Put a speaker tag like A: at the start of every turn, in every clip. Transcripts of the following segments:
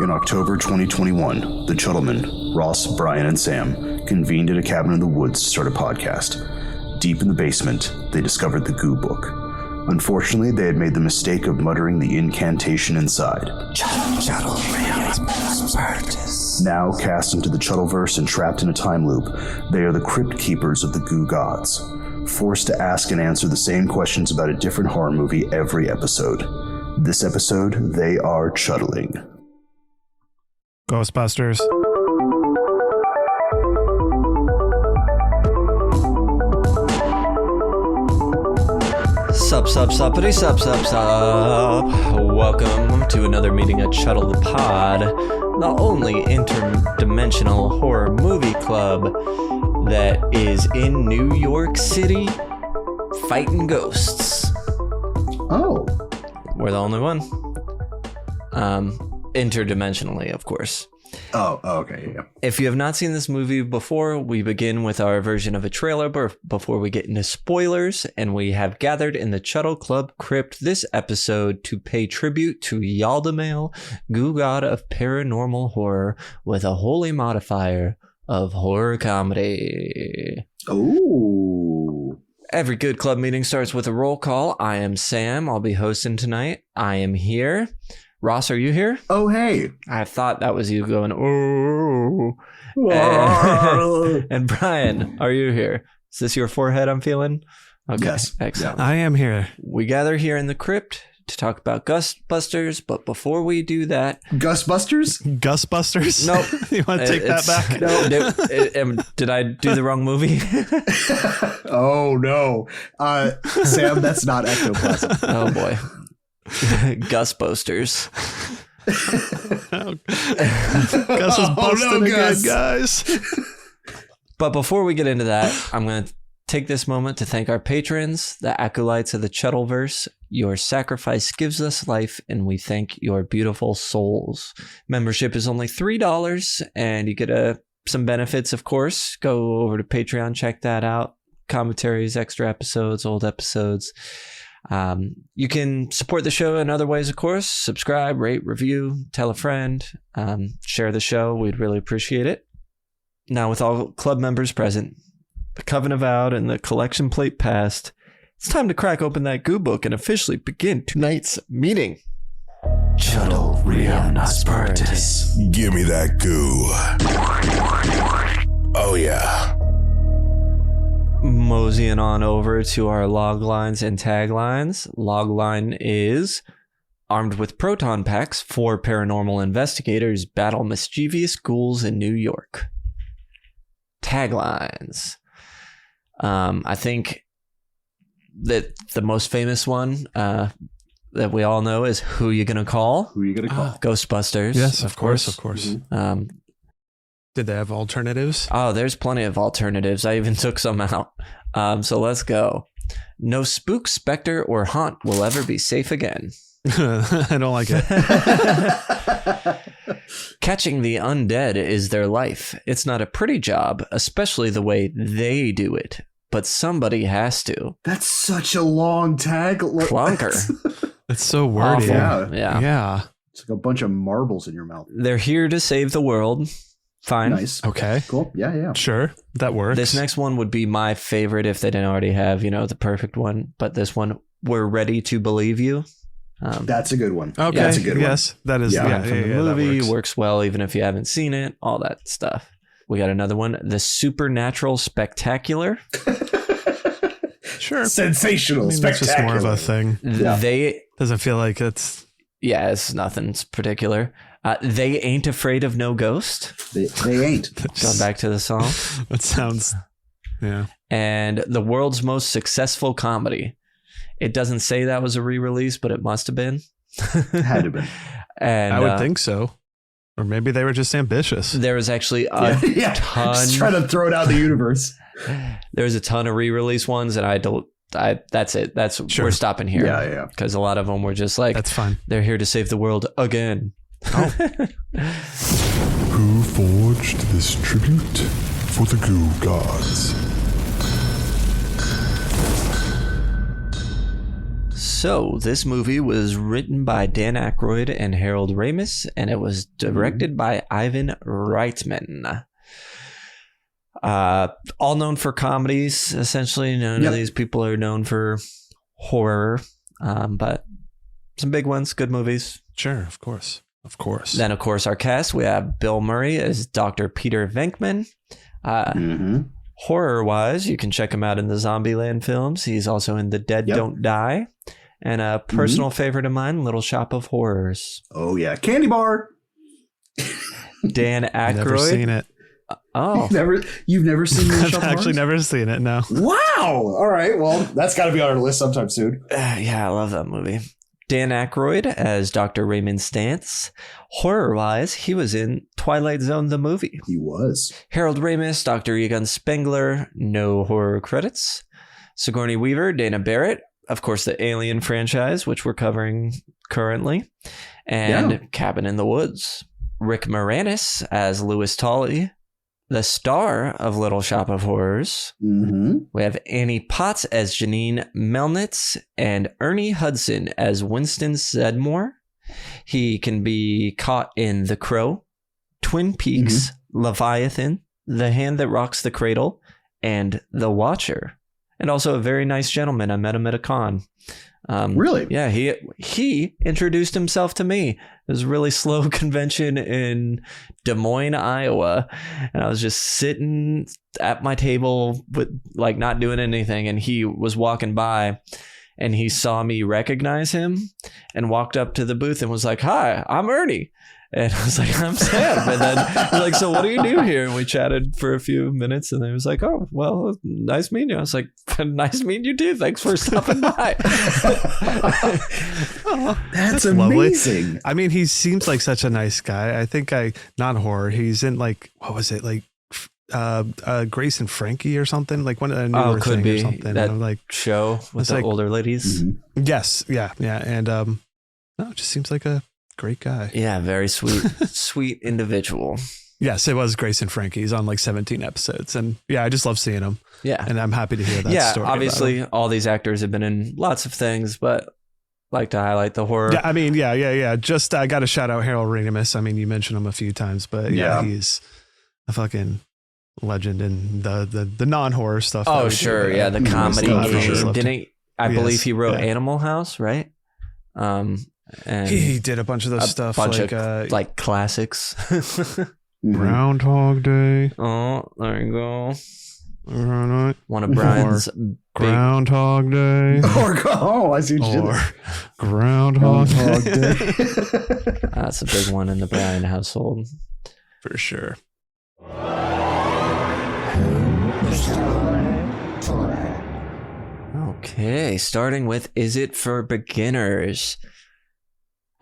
A: In October 2021, the Chuddlemen, Ross, Bryan, and Sam, convened at a cabin in the woods to start a podcast. Deep in the basement, they discovered the Goo Book. Unfortunately, they had made the mistake of muttering the incantation inside. Now cast into the Chuddleverse and trapped in a time loop, they are the crypt keepers of the Goo Gods, forced to ask and answer the same questions about a different horror movie every episode. This episode, they are Chuddling.
B: Ghostbusters.
C: Suppity sup. Welcome to another meeting at Chuddle the Pod, the only interdimensional horror movie club that is in New York City fighting ghosts.
A: Oh.
C: We're the only one. Interdimensionally, of course.
A: Oh, okay, yeah.
C: If you have not seen this movie before, we begin with our version of a trailer before we get into spoilers, and we have gathered in the Chuddle Club crypt this episode to pay tribute to Yaldamail, Goo God of paranormal horror, with a holy modifier of horror comedy.
A: Ooh.
C: Every good club meeting starts with a roll call. I am Sam. I'll be hosting tonight. I am here. Ross, are you here?
A: Oh, hey.
C: I thought that was you going, oh. And Bryan, are you here? Is this your forehead I'm feeling? Okay.
A: Yes.
C: Excellent.
B: I am here.
C: We gather here in the crypt to talk about Ghostbusters, but before we do that...
A: Ghostbusters?
B: Ghostbusters?
C: Nope.
B: You want to take that back?
C: No. Did I do the wrong movie?
A: Oh, no. Sam, that's not ectoplasm.
C: Oh, boy. Ghostbusters.
B: Gus is busting again,
A: Gus.
B: guys.
C: But before we get into that, I'm going to take this moment to thank our patrons, the acolytes of the Chuddleverse. Your sacrifice gives us life, and we thank your beautiful souls. Membership is only $3, and you get some benefits, of course. Go over to Patreon, check that out. Commentaries, extra episodes, old episodes. You can support the show in other ways, of course. Subscribe, rate, review, tell a friend, share the show. We'd really appreciate it. Now, with all club members present, the covenant vowed, and the collection plate passed, it's time to crack open that Goo Book and officially begin tonight's meeting.
D: Chuddle Aspertus.
E: Give me that goo. Oh, yeah.
C: Moseying on over to our log lines and taglines. Log line is: armed with proton packs, 4 paranormal investigators battle mischievous ghouls in New York. Taglines. I think that the most famous one that we all know is Who You Gonna Call?
A: Who are you going to call?
C: Ghostbusters.
B: Yes, of course.
A: Mm-hmm.
B: Did they have alternatives?
C: Oh, there's plenty of alternatives. I even took some out. So let's go. No spook, specter, or haunt will ever be safe again.
B: I don't like it.
C: Catching the undead is their life. It's not a pretty job, especially the way they do it. But somebody has to.
A: That's such a long tag.
C: Clunker.
B: It's so wordy.
C: Awful. Yeah.
A: It's like a bunch of marbles in your mouth.
C: They're here to save the world. Fine.
A: Nice.
B: Okay.
A: Cool. Yeah.
B: Sure. That works.
C: This next one would be my favorite if they didn't already have, the perfect one. But this one, we're ready to believe you.
A: That's a good one.
B: Okay.
A: That's a good one.
B: Yes, that is.
A: Yeah.
C: From the movie, works well even if you haven't seen it, all that stuff. We got another one, The Supernatural Spectacular.
B: Sure.
A: Sensational.
B: That's just more of a thing.
A: Yeah.
C: They...
B: Doesn't feel like it's...
C: Yeah, it's nothing particular. They Ain't Afraid of No Ghost.
A: They ain't.
C: Going back to the song.
B: That sounds... Yeah.
C: And The World's Most Successful Comedy. It doesn't say that was a re-release, but it must have been.
A: It had to have been.
C: And
B: I would think so. Or maybe they were just ambitious.
C: there was actually a ton.
A: Just trying to throw it out in the universe.
C: There was a ton of re-release ones, and that's it.
B: Sure.
C: We're stopping here.
A: Yeah.
C: Because a lot of them were just like,
B: that's fine.
C: They're here to save the world again.
B: Oh.
E: Who forged this tribute for the Goo Gods?
C: So this movie was written by Dan Aykroyd and Harold Ramis, and it was directed by Ivan Reitman. All known for comedies, essentially. None of these people are known for horror, but some big ones, good movies.
B: Sure, of course. Of course.
C: Then, of course, our cast, we have Bill Murray as Dr. Peter Venkman. Horror-wise, you can check him out in the Zombieland films. He's also in The Dead Don't Die. And a personal favorite of mine, Little Shop of Horrors.
A: Oh, yeah. Candy bar.
C: Dan Aykroyd.
B: Never seen it.
C: Oh.
A: You've never seen Little Shop of
B: I've actually
A: Horrors?
B: never seen it, no.
A: Wow. All right. Well, that's got to be on our list sometime soon.
C: Yeah, I love that movie. Dan Aykroyd as Dr. Raymond Stantz. Horror-wise, he was in Twilight Zone, the movie.
A: He was.
C: Harold Ramis, Dr. Egon Spengler, no horror credits. Sigourney Weaver, Dana Barrett, of course, the Alien franchise, which we're covering currently, and Cabin in the Woods. Rick Moranis as Louis Tully, the star of Little Shop of Horrors. We have Annie Potts as Janine Melnitz and Ernie Hudson as Winston Sedmore. He can be caught in The Crow, Twin Peaks, Leviathan, The Hand That Rocks the Cradle, and The Watcher. And also a very nice gentleman. I met him at a con.
A: Really?
C: Yeah, he introduced himself to me. It was a really slow convention in Des Moines, Iowa. And I was just sitting at my table with like not doing anything. And he was walking by and he saw me recognize him and walked up to the booth and was like, "Hi, I'm Ernie." And I was like, "I'm Sam." And then he was like, "So what do you do here?" And we chatted for a few minutes. And then he was like, "Oh, well, nice meeting you." I was like, "Nice meeting you too. Thanks for stopping by."
A: That's
B: Lovely.
A: amazing.
B: I mean, he seems like such a nice guy. I think not horror. He's in like, what was it? Like Grace and Frankie or something, like one of the newer
C: could
B: thing
C: be
B: or something.
C: that
B: And I'm like,
C: show with
B: it's
C: the
B: like-
C: older ladies.
B: yes. Yeah. And, no, it just seems like a great guy.
C: Yeah, very sweet, sweet individual.
B: Yes, it was Grace and Frankie. He's on like 17 episodes. And yeah, I just love seeing him.
C: Yeah.
B: And I'm happy to hear that story.
C: Obviously,
B: about him.
C: all these actors have been in lots of things, but like to highlight the horror.
B: Yeah, I mean, yeah. Just I got to shout out Harold Ramis. I mean, you mentioned him a few times, but yeah, he's a fucking legend in the non-horror stuff.
C: Oh, sure. Yeah, the comedy game. Didn't I believe he wrote Animal House, right? And
B: he did a bunch of those stuff,
C: like classics.
B: Groundhog Day.
C: Oh, there you go. One of
B: Or
C: Bryan's
B: Groundhog Day.
A: I see what you did
B: Or
A: there.
B: Groundhog Day.
C: That's a big one in the Bryan household.
B: For sure.
C: Okay, starting with Is It for Beginners?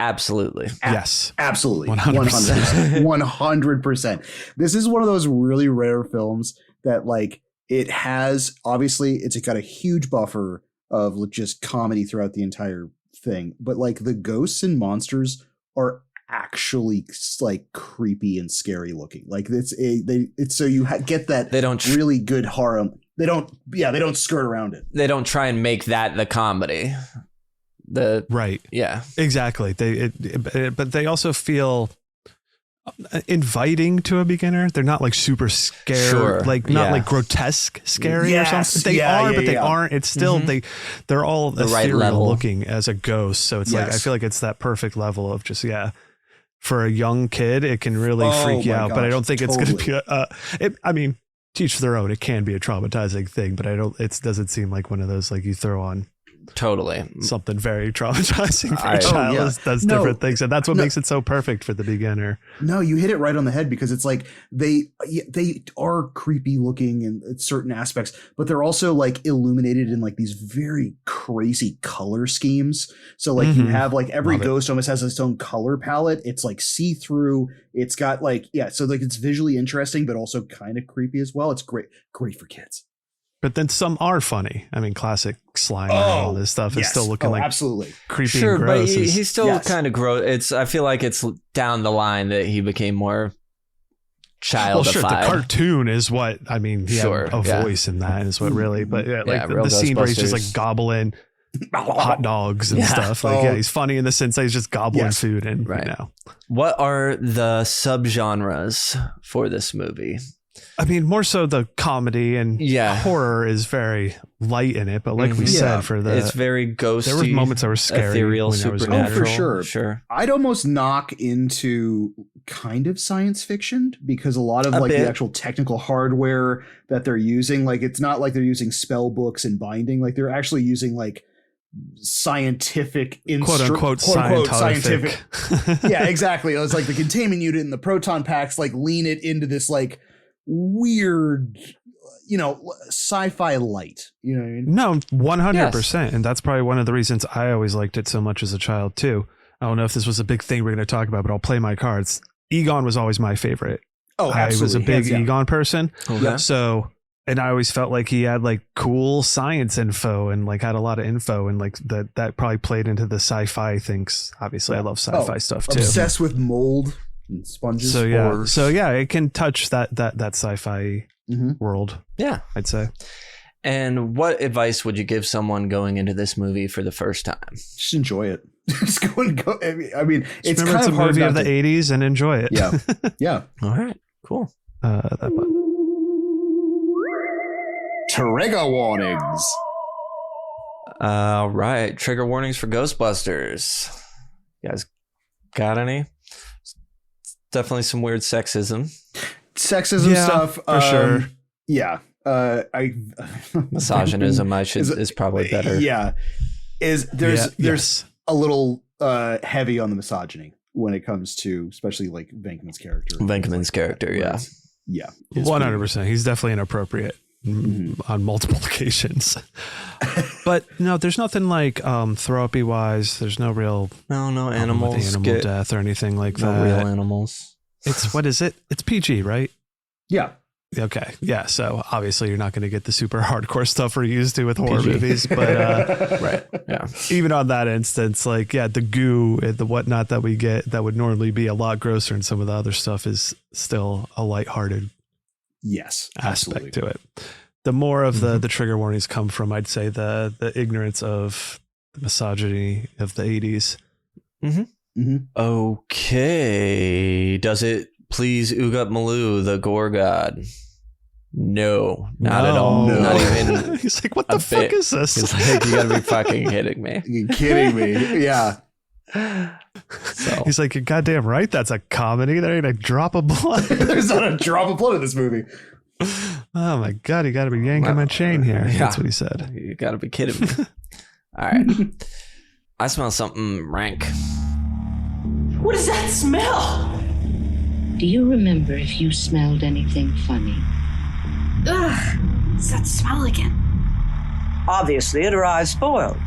C: Absolutely.
B: Yes.
A: Absolutely.
B: 100%.
A: 100%. This is one of those really rare films that like it has, obviously it's got a huge buffer of just comedy throughout the entire thing, but like the ghosts and monsters are actually like creepy and scary looking. Like it's so you get that
C: They don't
A: really good horror. They don't skirt around it.
C: They don't try and make that the comedy.
B: Right.
C: Yeah.
B: Exactly. But they also feel inviting to a beginner. They're not like super scared, like not like grotesque scary or something. They are, but they aren't. It's still they're all
C: the
B: ethereal
C: right level
B: looking as a ghost. So it's like I feel like it's that perfect level of just for a young kid, it can really freak you out. But I don't think it's going to be. I mean, teach their own. It can be a traumatizing thing, but it doesn't seem like one of those like you throw on.
C: Totally.
B: Something very traumatizing for a child does different things. And that's what makes it so perfect for the beginner.
A: No, you hit it right on the head because it's like they are creepy looking in certain aspects, but they're also like illuminated in like these very crazy color schemes. So like you have like every ghost almost has its own color palette. It's like see-through. It's got like, so like it's visually interesting, but also kind of creepy as well. It's great for kids.
B: But then some are funny. I mean, classic Slimer and all this stuff is still looking like
A: absolutely
B: creepy and gross.
C: But he's still kind of gross. I feel like it's down the line that he became more childified.
B: Well, sure, the cartoon is what, I mean, he had a voice in that is what really, but like the scene where he's just like gobbling hot dogs and stuff. Like, he's funny in the sense that he's just gobbling food and,
C: What are the subgenres for this movie?
B: I mean, more so the comedy and horror is very light in it, but like we said, it's very ghosty. There were moments that were scary,
C: ethereal, supernatural.
A: For sure. I'd almost knock into kind of science fiction because a lot of the actual technical hardware that they're using, like it's not like they're using spell books and binding, like they're actually using like scientific
B: quote unquote scientific.
A: Yeah, exactly. It was like the containment unit and the proton packs like lean it into this like weird, sci-fi light. You know what I mean?
B: No, 100%. And that's probably one of the reasons I always liked it so much as a child too. I don't know if this was a big thing we're going to talk about, but I'll play my cards. Egon was always my favorite.
A: Oh, absolutely.
B: I was a big Egon person.
C: Okay.
B: So, and I always felt like he had like cool science info and like had a lot of info and like that probably played into the sci-fi things. Obviously, I love sci-fi stuff too.
A: Obsessed with mold and sponges.
B: So it can touch that sci-fi world.
C: Yeah,
B: I'd say.
C: And what advice would you give someone going into this movie for the first time?
A: Just enjoy it. Just go and go. I mean, it's kind
B: it's
A: of
B: a
A: hard
B: movie of the 80s and enjoy it.
A: Yeah. Yeah.
C: All right. Cool.
B: That button.
A: Trigger warnings.
C: All right. Trigger warnings for Ghostbusters. You guys got any? Definitely some weird sexism
A: Stuff.
B: For sure.
A: Yeah.
C: Misogynism is probably better.
A: Yeah. There's a little heavy on the misogyny when it comes to especially like Venkman's character.
C: Yeah.
A: Yeah.
B: 100%. He's definitely inappropriate on multiple occasions. But no, there's nothing like throw-uppy wise. There's no real
C: animal
B: death or anything like that.
C: No real animals.
B: What is it? It's PG, right?
A: Yeah.
B: Okay. Yeah. So obviously you're not going to get the super hardcore stuff we're used to with horror movies, but
C: right. Yeah.
B: Even on that instance, like, the goo and the whatnot that we get that would normally be a lot grosser and some of the other stuff is still a lighthearted aspect to it. The more of the trigger warnings come from, I'd say the ignorance of the misogyny of the 80s.
C: Okay. Does it please Ugat Maloo, the gore god? No, not at all.
B: No.
C: Not even.
B: He's like, what the fuck is this?
C: He's like, you gotta be fucking kidding me.
A: You're kidding me. Yeah.
B: So. He's like, you're goddamn right. That's a comedy. There ain't a drop of blood.
A: There's not a drop of blood in this movie.
B: Oh my God. You got to be yanking my chain here. Yeah. That's what he said.
C: You got to be kidding me. All right. I smell something rank.
F: What does that smell?
G: Do you remember if you smelled anything funny?
F: Ugh, what's that smell again?
H: Obviously, it arrived spoiled.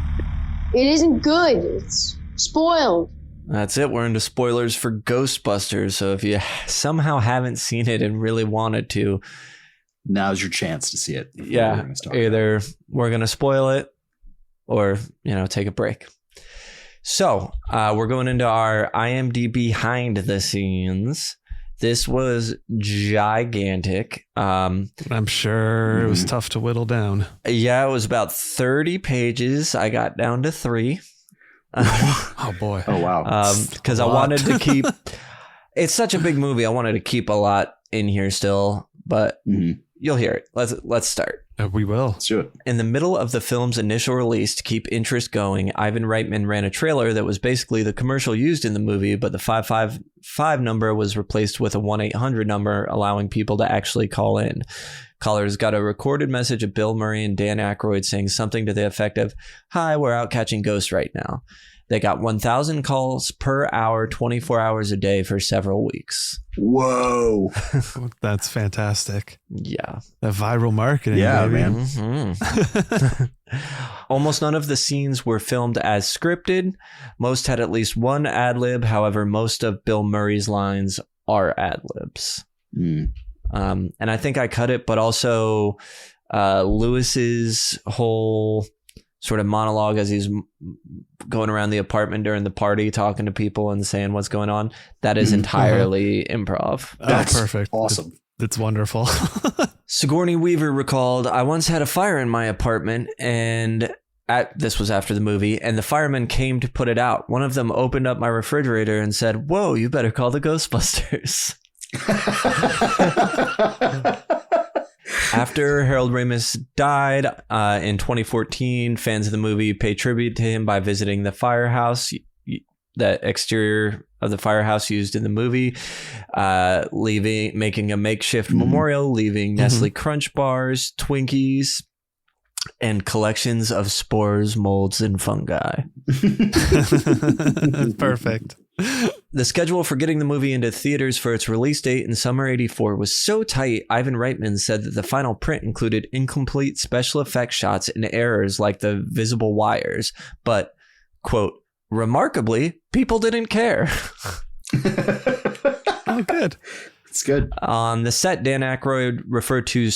I: It isn't good. It's spoiled.
C: That's it. We're into spoilers for Ghostbusters. So if you somehow haven't seen it and really wanted to,
A: now's your chance to see it.
C: Yeah. Either we're going to spoil it or, take a break. So we're going into our IMDb behind the scenes. This was gigantic.
B: I'm sure it was tough to whittle down.
C: Yeah, it was about 30 pages. I got down to 3.
B: Oh boy.
A: Oh wow.
C: Because I wanted to keep, it's such a big movie. I wanted to keep a lot in here still, but you'll hear it. Let's start.
B: We will.
A: Let's do it.
C: In the middle of the film's initial release, to keep interest going, Ivan Reitman ran a trailer that was basically the commercial used in the movie, but the 555 number was replaced with a 1-800 number, allowing people to actually call in. Callers got a recorded message of Bill Murray and Dan Aykroyd saying something to the effect of, "Hi, we're out catching ghosts right now." They got 1,000 calls per hour, 24 hours a day for several weeks.
A: Whoa.
B: That's fantastic.
C: Yeah.
B: The viral marketing.
A: Yeah,
B: baby.
A: man.
C: Mm-hmm. Almost none of the scenes were filmed as scripted. Most had at least one ad-lib. However, most of Bill Murray's lines are ad-libs. And I think I cut it, but also Lewis's whole sort of monologue as he's going around the apartment during the party, talking to people and saying what's going on. That is entirely improv.
B: That's perfect.
A: Awesome.
B: It's wonderful.
C: Sigourney Weaver recalled, "I once had a fire in my apartment and this was after the movie, and the firemen came to put it out. One of them opened up my refrigerator and said, "Whoa, you better call the Ghostbusters." After Harold Ramis died in 2014, fans of the movie paid tribute to him by visiting the firehouse, the exterior of the firehouse used in the movie, making a makeshift memorial, leaving Nestle Crunch bars, Twinkies, and collections of spores, molds, and fungi.
B: Perfect.
C: The schedule for getting the movie into theaters for its release date in summer '84 was so tight, Ivan Reitman said that the final print included incomplete special effects shots and errors like the visible wires. But, quote, remarkably, people didn't care.
B: Oh, good.
A: It's good.
C: On the set, Dan Aykroyd referred to the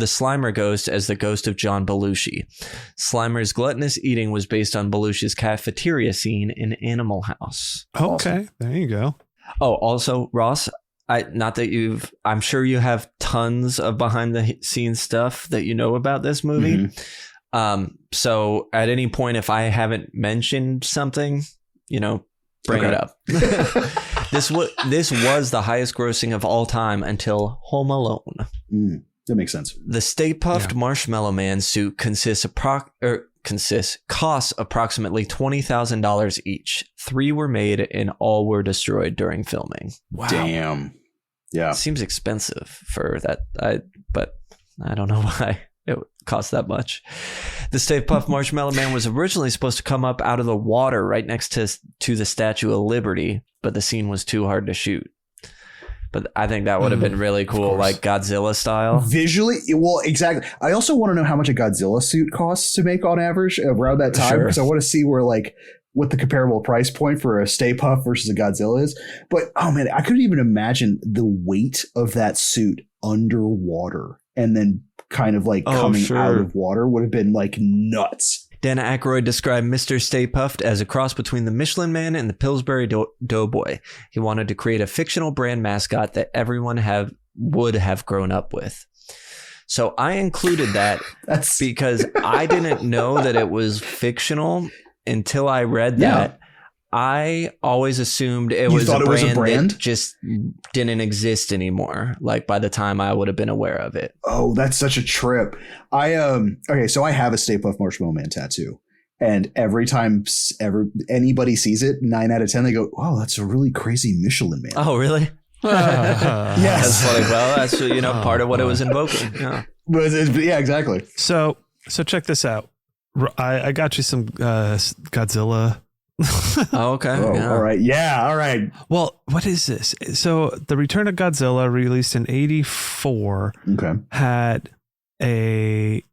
C: Slimer ghost as the ghost of John Belushi. Slimer's gluttonous eating was based on Belushi's cafeteria scene in Animal House.
B: Okay, awesome. There you go.
C: Oh, also, Ross, I'm sure you have tons of behind the scenes stuff that you know about this movie. So at any point, if I haven't mentioned something, bring it up. This was the highest grossing of all time until Home Alone.
A: That makes sense.
C: The Stay Puft Marshmallow Man suit costs approximately $20,000 each. 3 were made and all were destroyed during filming.
A: Wow. Damn. Yeah.
C: Seems expensive for that. But I don't know why it cost that much. The Stay Puft Marshmallow Man was originally supposed to come up out of the water right next to the Statue of Liberty, but the scene was too hard to shoot. But I think that would have been really cool, like Godzilla style.
A: Visually, well, exactly. I also want to know how much a Godzilla suit costs to make on average around that time, because I want to see what the comparable price point for a Stay Puft versus a Godzilla is. But, oh man, I couldn't even imagine the weight of that suit underwater and then kind of coming out of water would have been nuts.
C: Dan Aykroyd described Mr. Stay Puft as a cross between the Michelin Man and the Pillsbury Doughboy. He wanted to create a fictional brand mascot that everyone would have grown up with. So I included that because I didn't know that it was fictional until I read that. Yeah. I always assumed it was a brand that just didn't exist anymore. By the time I would have been aware of it.
A: Oh, that's such a trip. So I have a Stay Puft Marshmallow Man tattoo, and every time anybody sees it, 9 out of 10, they go, "Oh, that's a really crazy Michelin Man."
C: Oh, really?
A: Yes.
C: That's funny. Well, that's part of what it was invoking. Yeah.
A: Yeah, exactly.
B: So check this out. I got you some Godzilla.
C: Oh, okay.
A: Yeah. All right. Yeah. All right.
B: Well, what is this? So the Return of Godzilla, released in '84, had a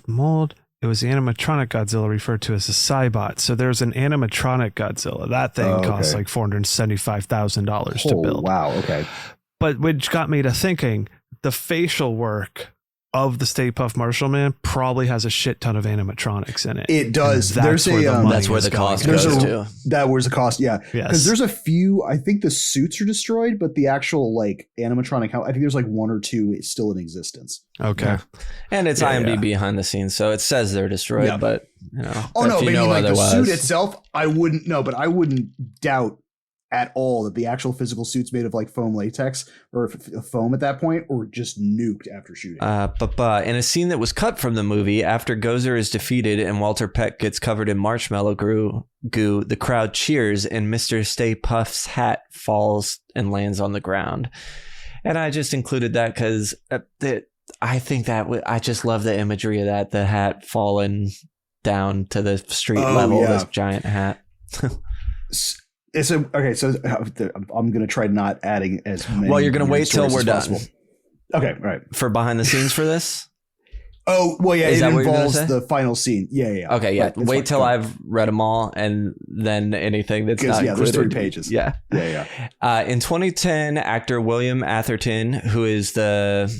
B: mold. It was the animatronic Godzilla, referred to as a Cybot. So there's an animatronic Godzilla. That thing costs like $475,000 to build.
A: Wow. Okay.
B: But which got me to thinking, the facial work of the Stay Puft Marshmallow Man probably has a shit ton of animatronics in it.
A: It does.
C: That's where the cost goes to.
A: That was the cost. Yeah. Because there's a few, I think the suits are destroyed, but the actual animatronic, I think there's 1 or 2 still in existence.
B: Okay.
C: Yeah. And it's IMDb behind the scenes, so it says they're destroyed, but
A: Oh no, maybe the suit itself, I wouldn't know, but I wouldn't doubt at all that the actual physical suits made of foam latex or foam at that point or just nuked after shooting.
C: In a scene that was cut from the movie, after Gozer is defeated and Walter Peck gets covered in marshmallow goo, the crowd cheers and Mr. Stay Puft's hat falls and lands on the ground. And I just included that because I think I just love the imagery of that, the hat falling down to the street level, this giant hat.
A: So I'm going to try not adding as many.
C: Well, you're going to wait till we're done.
A: Okay, right.
C: For behind the scenes for this?
A: Oh, well, yeah, it involves the final scene. Yeah.
C: Okay, yeah. Wait till I've read them all and then anything that's not included.
A: There's 3 pages.
C: Yeah. In 2010, actor William Atherton, who is the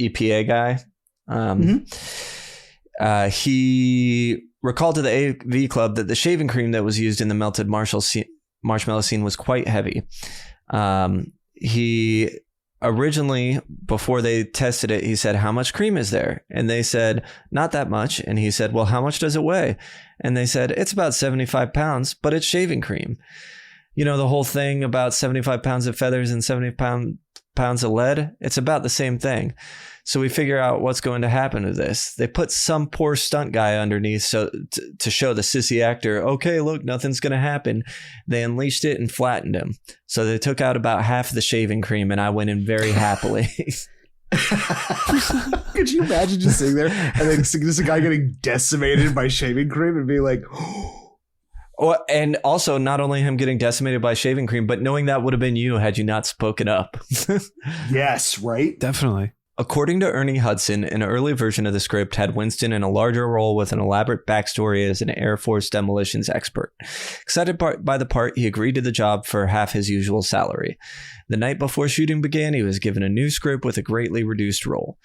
C: EPA guy, he recalled to the AV Club that the shaving cream that was used in the melted marshmallow scene was quite heavy. He originally, before they tested it, he said, how much cream is there? And they said, not that much. And he said, well, how much does it weigh? And they said, it's about 75 pounds, but it's shaving cream. You know, the whole thing about 75 pounds of feathers and 70 pounds of lead, it's about the same thing. So we figure out what's going to happen to this. They put some poor stunt guy underneath so to show the sissy actor, okay, look, nothing's going to happen. They unleashed it and flattened him. So they took out about half the shaving cream, and I went in very happily.
A: Could you imagine just sitting there and then this guy getting decimated by shaving cream and being like,
C: oh, and also not only him getting decimated by shaving cream, but knowing that would have been you had you not spoken up.
A: yes, right?
B: Definitely.
C: According to Ernie Hudson, an early version of the script had Winston in a larger role with an elaborate backstory as an Air Force demolitions expert. Excited by the part, he agreed to the job for half his usual salary. The night before shooting began, he was given a new script with a greatly reduced role.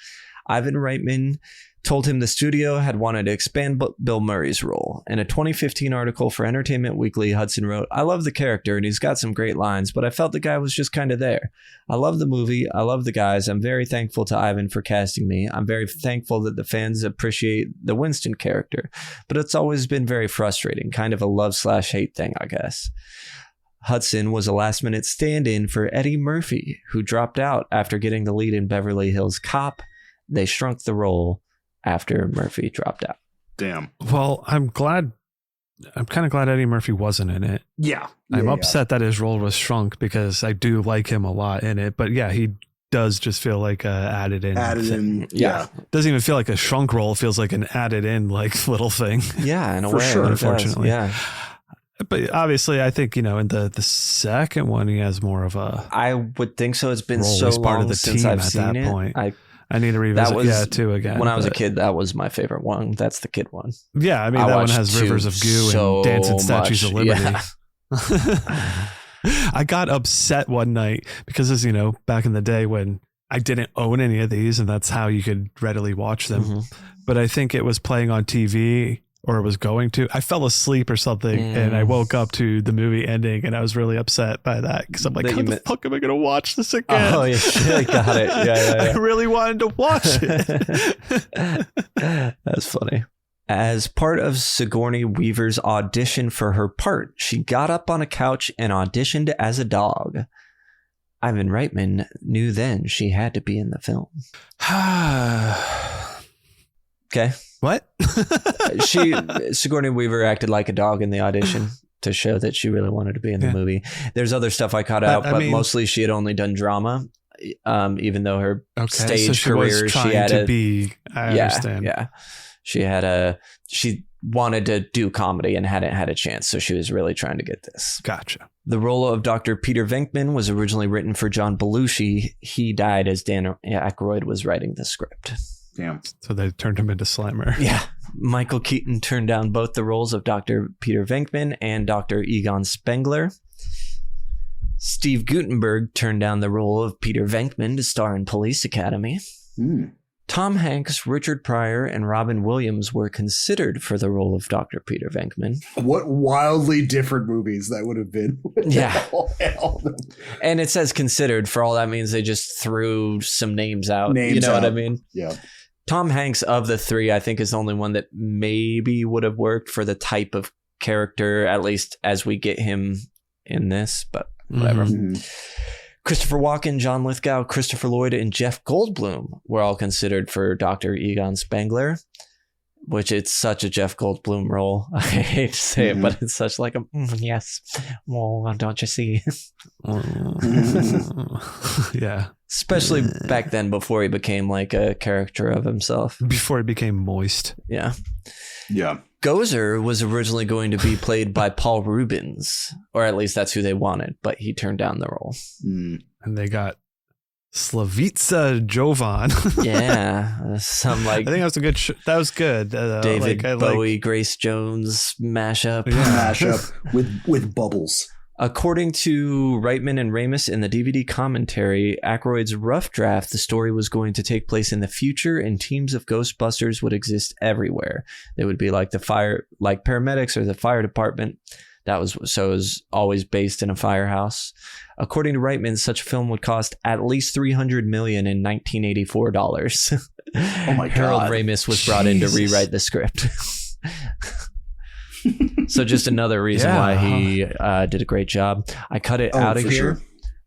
C: Ivan Reitman told him the studio had wanted to expand Bill Murray's role. In a 2015 article for Entertainment Weekly, Hudson wrote, I love the character and he's got some great lines, but I felt the guy was just kind of there. I love the movie. I love the guys. I'm very thankful to Ivan for casting me. I'm very thankful that the fans appreciate the Winston character, but it's always been very frustrating, kind of a love/hate thing, I guess. Hudson was a last-minute stand-in for Eddie Murphy, who dropped out after getting the lead in Beverly Hills Cop. They shrunk the role after Murphy dropped out.
A: Damn.
B: Well, I'm kind of glad Eddie Murphy wasn't in it.
A: Yeah.
B: I'm upset that his role was shrunk because I do like him a lot in it. But yeah, he does just feel like a added in.
C: Yeah.
B: Doesn't even feel like a shrunk role. It feels like an added in like little thing.
C: Yeah, in a
A: For
C: way.
A: sure,
B: unfortunately.
C: Yeah.
B: But obviously, I think, in the second one, he has more of a.
C: I would think so. It's been
B: role
C: so
B: as part
C: long
B: of the
C: since
B: team
C: I've
B: at
C: seen
B: that
C: it.
B: point. I need to revisit too again.
C: When I was a kid, that was my favorite one. That's the kid one.
B: Yeah, I mean, that one has Rivers of Goo and Dancing Statues of Liberty.
C: Yeah.
B: I got upset one night because, as you know, back in the day when I didn't own any of these and that's how you could readily watch them. Mm-hmm. But I think it was playing on TV or it was going to. I fell asleep or something and I woke up to the movie ending and I was really upset by that because I'm like, how the fuck am I going to watch this again?
C: Oh, yeah, got it. Yeah.
B: I really wanted to watch it.
C: That's funny. As part of Sigourney Weaver's audition for her part, she got up on a couch and auditioned as a dog. Ivan Reitman knew then she had to be in the film. Okay.
B: What?
C: Sigourney Weaver acted like a dog in the audition to show that she really wanted to be in the movie. There's other stuff I cut out, but mostly she had only done drama. Even though her stage career, she had to be.
B: I understand.
C: Yeah, she wanted to do comedy and hadn't had a chance, so she was really trying to get this.
B: Gotcha.
C: The role of Dr. Peter Venkman was originally written for John Belushi. He died as Dan Aykroyd was writing the script.
A: Damn.
B: So they turned him into Slimer.
C: Yeah. Michael Keaton turned down both the roles of Dr. Peter Venkman and Dr. Egon Spengler. Steve Guttenberg turned down the role of Peter Venkman to star in Police Academy. Tom Hanks, Richard Pryor, and Robin Williams were considered for the role of Dr. Peter Venkman.
A: What wildly different movies that would have been.
C: Yeah. And it says considered. For all that means they just threw some names out. What I mean?
A: Yeah.
C: Tom Hanks, of the three, I think is the only one that maybe would have worked for the type of character, at least as we get him in this, but whatever. Mm-hmm. Christopher Walken, John Lithgow, Christopher Lloyd, and Jeff Goldblum were all considered for Dr. Egon Spengler, which it's such a Jeff Goldblum role. I hate to say it, but it's such like a, yes, well, don't you see?
B: Yeah.
C: Especially back then before he became like a character of himself.
B: Before he became moist.
C: Yeah.
A: Yeah.
C: Gozer was originally going to be played by Paul Rubens, or at least that's who they wanted, but he turned down the role.
B: And they got Slavica Jovan.
C: Yeah, some like
B: I think that was a good. That was good.
C: David Bowie, Grace Jones mashup.
A: Yeah. Mashup with bubbles.
C: According to Reitman and Ramis in the DVD commentary, Aykroyd's rough draft, the story was going to take place in the future and teams of Ghostbusters would exist everywhere. They would be like paramedics or the fire department. It was always based in a firehouse. According to Reitman, such a film would cost at least $300 million in 1984 dollars.
A: Oh my God.
C: Harold Ramis was brought in to rewrite the script. So just another reason why he did a great job. I cut it out of here. Sure.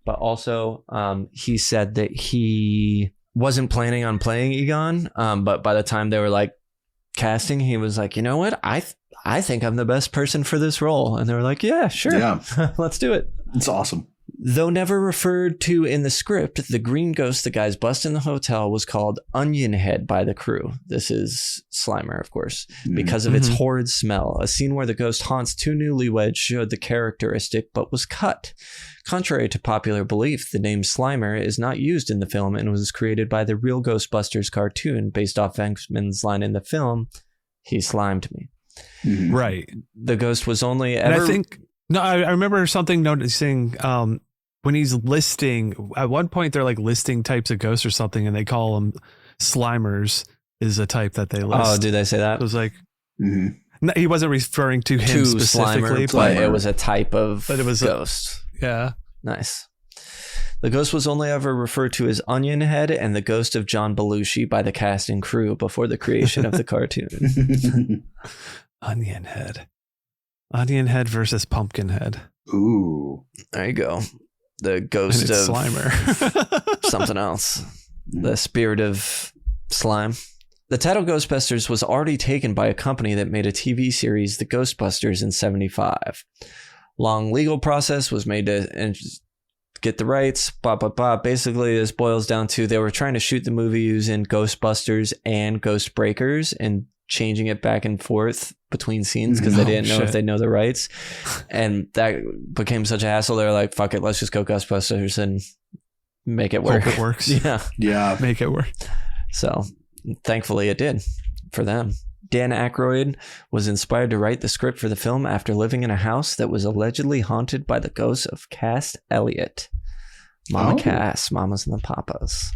C: But also, he said that he wasn't planning on playing Egon. But by the time they were like casting, he was like, you know what? I think I'm the best person for this role. And they were like, yeah, sure. Yeah. Let's do it.
A: It's awesome.
C: Though never referred to in the script, the green ghost the guys bust in the hotel was called Onion Head by the crew. This is Slimer, of course, because of its horrid smell. A scene where the ghost haunts two newlyweds showed the characteristic, but was cut. Contrary to popular belief, the name Slimer is not used in the film and was created by the real Ghostbusters cartoon based off Venkman's line in the film, "He slimed me."
B: Right.
C: The ghost was only ever...
B: And I think... No, I remember something noticing when he's listing, at one point they're like listing types of ghosts or something, and they call them Slimers is a type that they list.
C: Oh, did they say that?
B: It was like, no, he wasn't referring to him specifically,
C: Slimer, but it was a type of ghost.
B: Yeah.
C: Nice. The ghost was only ever referred to as Onion Head and the ghost of John Belushi by the cast and crew before the creation of the cartoon.
B: Onion Head. Onion Head versus Pumpkin Head.
A: Ooh.
C: There you go. The ghost of
B: Slimer.
C: Something else. The spirit of slime. The title Ghostbusters was already taken by a company that made a TV series, The Ghostbusters, in 1975. Long legal process was made to get the rights, blah, blah, blah. Basically, this boils down to they were trying to shoot the movie using Ghostbusters and Ghost Breakers and changing it back and forth between scenes because they didn't know if they'd know the rights. And that became such a hassle. They're like, fuck it, let's just go Ghostbusters and make it work.
B: Hope it works.
A: Yeah.
B: Make it work.
C: So thankfully it did for them. Dan Aykroyd was inspired to write the script for the film after living in a house that was allegedly haunted by the ghosts of Cass Elliot. Mama Cass, Mamas and the Papas.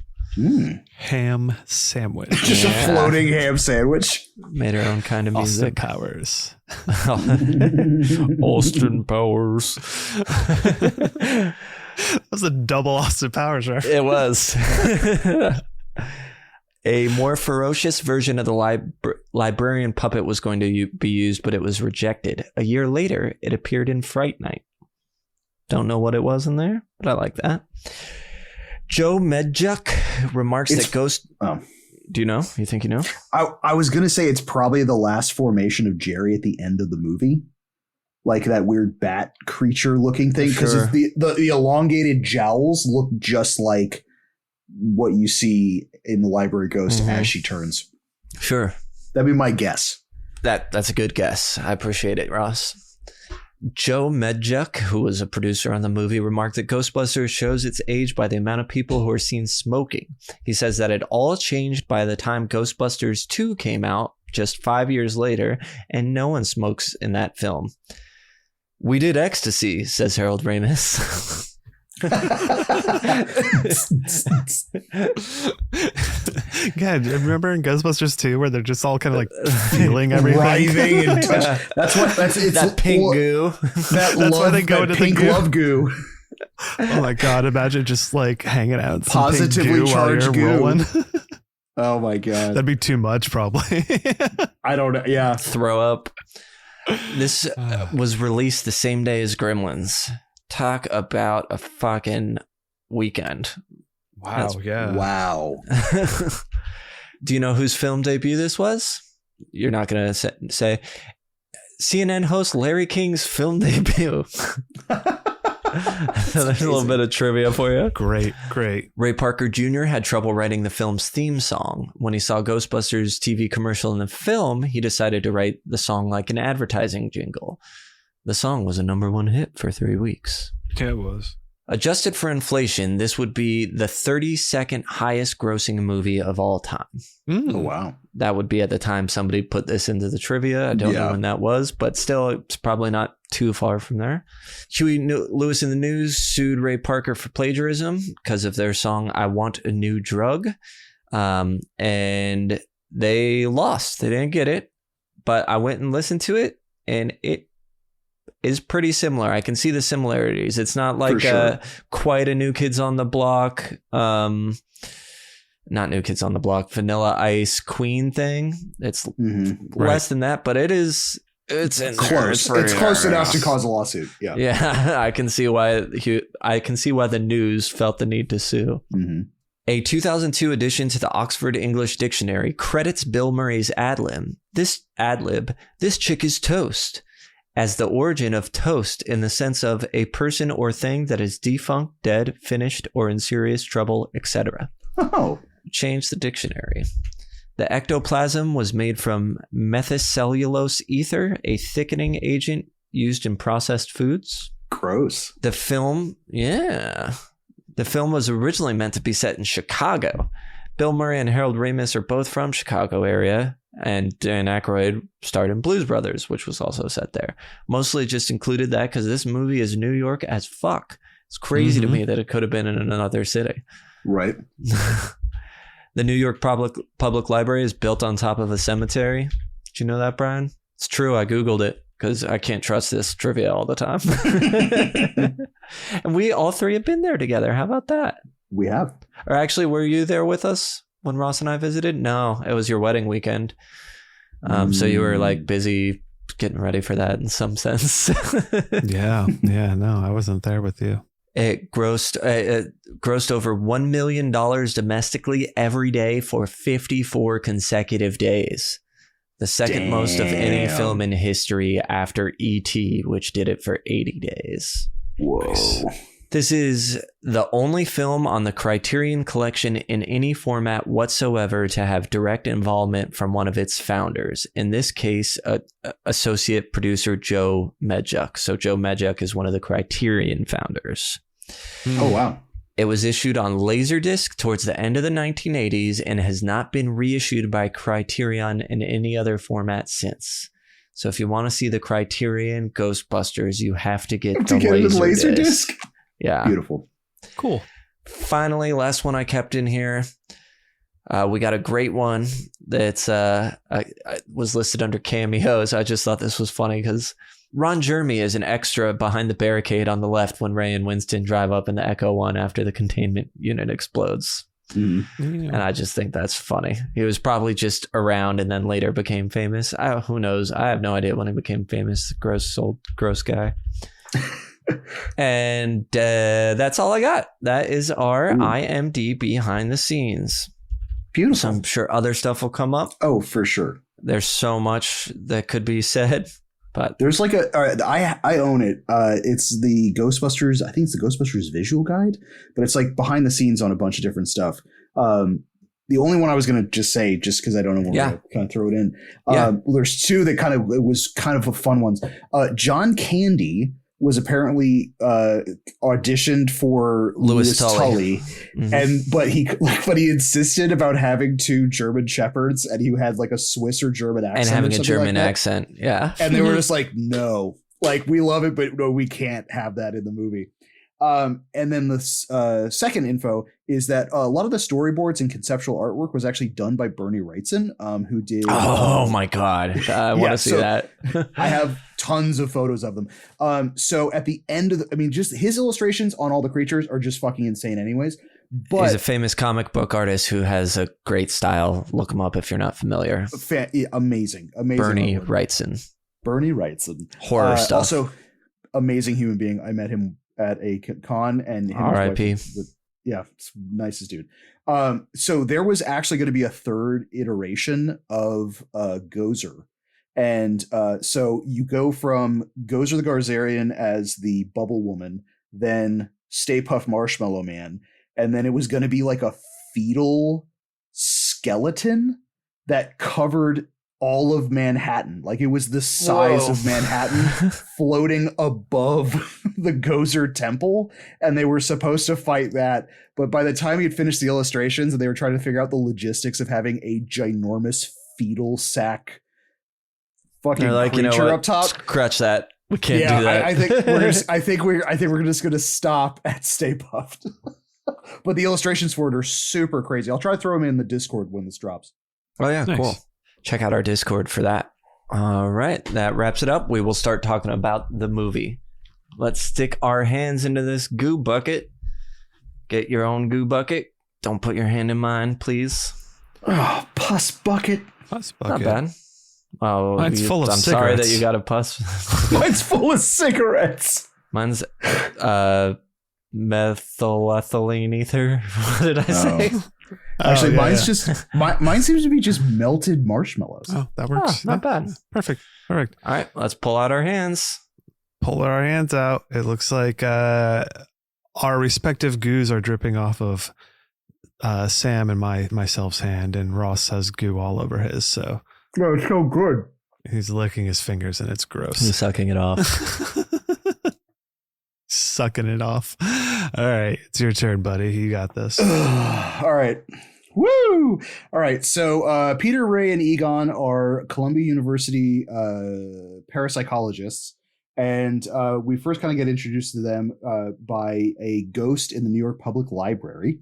B: Ham sandwich.
A: Just a floating ham sandwich.
C: Made her own kind of music.
B: Powers.
C: Austin Powers.
B: That was a double Austin Powers reference.
C: It was. A more ferocious version of the librarian puppet was going to be used, but it was rejected. A year later, it appeared in Fright Night. Don't know what it was in there, but I like that. Joe Medjuk remarks that Ghost... Do you know? You think you know?
A: I was going to say it's probably the last formation of Jerry at the end of the movie. Like that weird bat creature looking thing. Because the elongated jowls look just like what you see in the library ghost as she turns.
C: Sure.
A: That'd be my guess.
C: That's a good guess. I appreciate it, Ross. Joe Medjuk, who was a producer on the movie, remarked that Ghostbusters shows its age by the amount of people who are seen smoking. He says that it all changed by the time Ghostbusters 2 came out just 5 years later, and no one smokes in that film. We did ecstasy, says Harold Ramis.
B: Yeah, remember in Ghostbusters 2 where they're just all kind of like feeling everything,
A: writhing and touch. It's
C: that pink goo.
A: That's why they go to pink love goo.
B: Oh my god! Imagine just like hanging out in some
A: positively
B: pink
A: charged
B: goo while you're rolling.
A: Oh my god,
B: that'd be too much, probably.
A: I don't know. Yeah,
C: throw up. This was released the same day as Gremlins. Talk about a fucking weekend.
B: Wow.
A: Wow.
C: Do you know whose film debut this was? You're not going to say. CNN host Larry King's film debut. So there's a little bit of trivia for you.
B: Great.
C: Ray Parker Jr. had trouble writing the film's theme song. When he saw Ghostbusters TV commercial in the film, he decided to write the song like an advertising jingle. The song was a #1 hit for 3 weeks.
B: Yeah, it was.
C: Adjusted for inflation, this would be the 32nd highest grossing movie of all time.
A: Oh, wow.
C: That would be at the time somebody put this into the trivia. I don't know when that was, but still, it's probably not too far from there. Huey Lewis and the News sued Ray Parker for plagiarism because of their song, I Want a New Drug. And they lost. They didn't get it. But I went and listened to it, and it is pretty similar. I can see the similarities. It's not like quite a New Kids on the Block, not New Kids on the Block, Vanilla Ice Queen thing. It's less than that, but it's
J: close. It's close enough to cause a lawsuit.
C: Yeah. I can see why the news felt the need to sue.
J: Mm-hmm.
C: A 2002 addition to the Oxford English Dictionary credits Bill Murray's ad-lib, this chick is toast, as the origin of toast in the sense of a person or thing that is defunct, dead, finished, or in serious trouble, etc.
J: Oh.
C: Change the dictionary. The ectoplasm was made from methicellulose ether, a thickening agent used in processed foods.
J: Gross.
C: The film was originally meant to be set in Chicago. Bill Murray and Harold Ramis are both from Chicago area, and Dan Aykroyd starred in Blues Brothers, which was also set there. Mostly just included that because this movie is New York as fuck. It's crazy to me that it could have been in another city.
J: Right.
C: The New York Public Library is built on top of a cemetery. Did you know that, Bryan? It's true. I Googled it because I can't trust this trivia all the time. And we all three have been there together. How about that?
J: We have.
C: Or actually, were you there with us when Ross and I visited? No, it was your wedding weekend. So you were like busy getting ready for that in some sense.
B: Yeah. No, I wasn't there with you.
C: It grossed over $1 million domestically every day for 54 consecutive days. The second most of any film in history after E.T., which did it for 80 days.
J: Whoa.
C: This is the only film on the Criterion Collection in any format whatsoever to have direct involvement from one of its founders. In this case, associate producer Joe Medjuck. So Joe Medjuck is one of the Criterion founders.
J: Oh, wow.
C: It was issued on Laserdisc towards the end of the 1980s and has not been reissued by Criterion in any other format since. So if you want to see the Criterion Ghostbusters, you have to get the Laserdisc. Yeah.
J: Beautiful.
B: Cool.
C: Finally, last one I kept in here. We got a great one that's was listed under cameos. I just thought this was funny because Ron Jeremy is an extra behind the barricade on the left when Ray and Winston drive up in the Echo One after the containment unit explodes. And I just think that's funny. He was probably just around and then later became famous. Who knows? I have no idea when he became famous. Gross guy. And that's all I got. That is our IMDb behind the scenes.
J: Beautiful.
C: So I'm sure other stuff will come up.
J: Oh, for sure.
C: There's so much that could be said. But
J: there's like I own it. It's the Ghostbusters. I think it's the Ghostbusters visual guide, but it's like behind the scenes on a bunch of different stuff. The only one I was going to just say, just because I don't know where to kind of throw it in. There's two that it was kind of fun ones. John Candy was apparently auditioned for Louis Tully, but he insisted about having two German shepherds, and he had like a Swiss or German accent,
C: and having a German accent,
J: and they were just like, no, like we love it, but no, we can't have that in the movie. And then the second info is that a lot of the storyboards and conceptual artwork was actually done by Bernie Wrightson, who did.
C: Oh my God. I want to see that.
J: I have tons of photos of them. So at the end of just his illustrations on all the creatures are just fucking insane anyways. But
C: he's a famous comic book artist who has a great style. Look him up if you're not familiar.
J: Amazing.
C: Bernie Wrightson.
J: Horror stuff. Also, amazing human being. I met him at a con, and
C: R.I.P.
J: Yeah, it's nicest dude. So there was actually going to be a third iteration of Gozer. And so you go from Gozer the Garzarian as the Bubble Woman, then Stay Puft Marshmallow Man, and then it was going to be like a fetal skeleton that covered all of Manhattan. Like it was the size of Manhattan floating above the Gozer temple, and they were supposed to fight that. But by the time he'd finished the illustrations and they were trying to figure out the logistics of having a ginormous fetal sack fucking creature up top,
C: scratch that. We can't do that.
J: I think we're just going to stop at Stay Puft. But the illustrations for it are super crazy. I'll try to throw them in the Discord when this drops.
C: Oh yeah, nice. Cool. Check out our Discord for that. All right, that wraps it up. We will start talking about the movie. Let's stick our hands into this goo bucket. Get your own goo bucket. Don't put your hand in mine, please.
J: Oh, pus bucket.
B: Pus bucket.
C: Not bad. Oh,
B: mine's full of cigarettes.
C: I'm sorry that you got a pus.
J: Mine's full of cigarettes.
C: Mine's methylethylene ether. What did I say?
J: Actually, mine's just mine seems to be just melted marshmallows.
B: Oh, that works.
C: Not bad.
B: Perfect.
C: All right, let's pull out our hands.
B: Pull our hands out. It looks like our respective goos are dripping off of Sam and myself's hand, and Ross has goo all over his. So
J: it's so good.
B: He's licking his fingers, and it's gross.
C: He's sucking it off.
B: Sucking it off. All right, it's your turn, buddy. You got this.
J: All right. Woo! All right. So Peter, Ray, and Egon are Columbia University parapsychologists. And we first kind of get introduced to them by a ghost in the New York Public Library.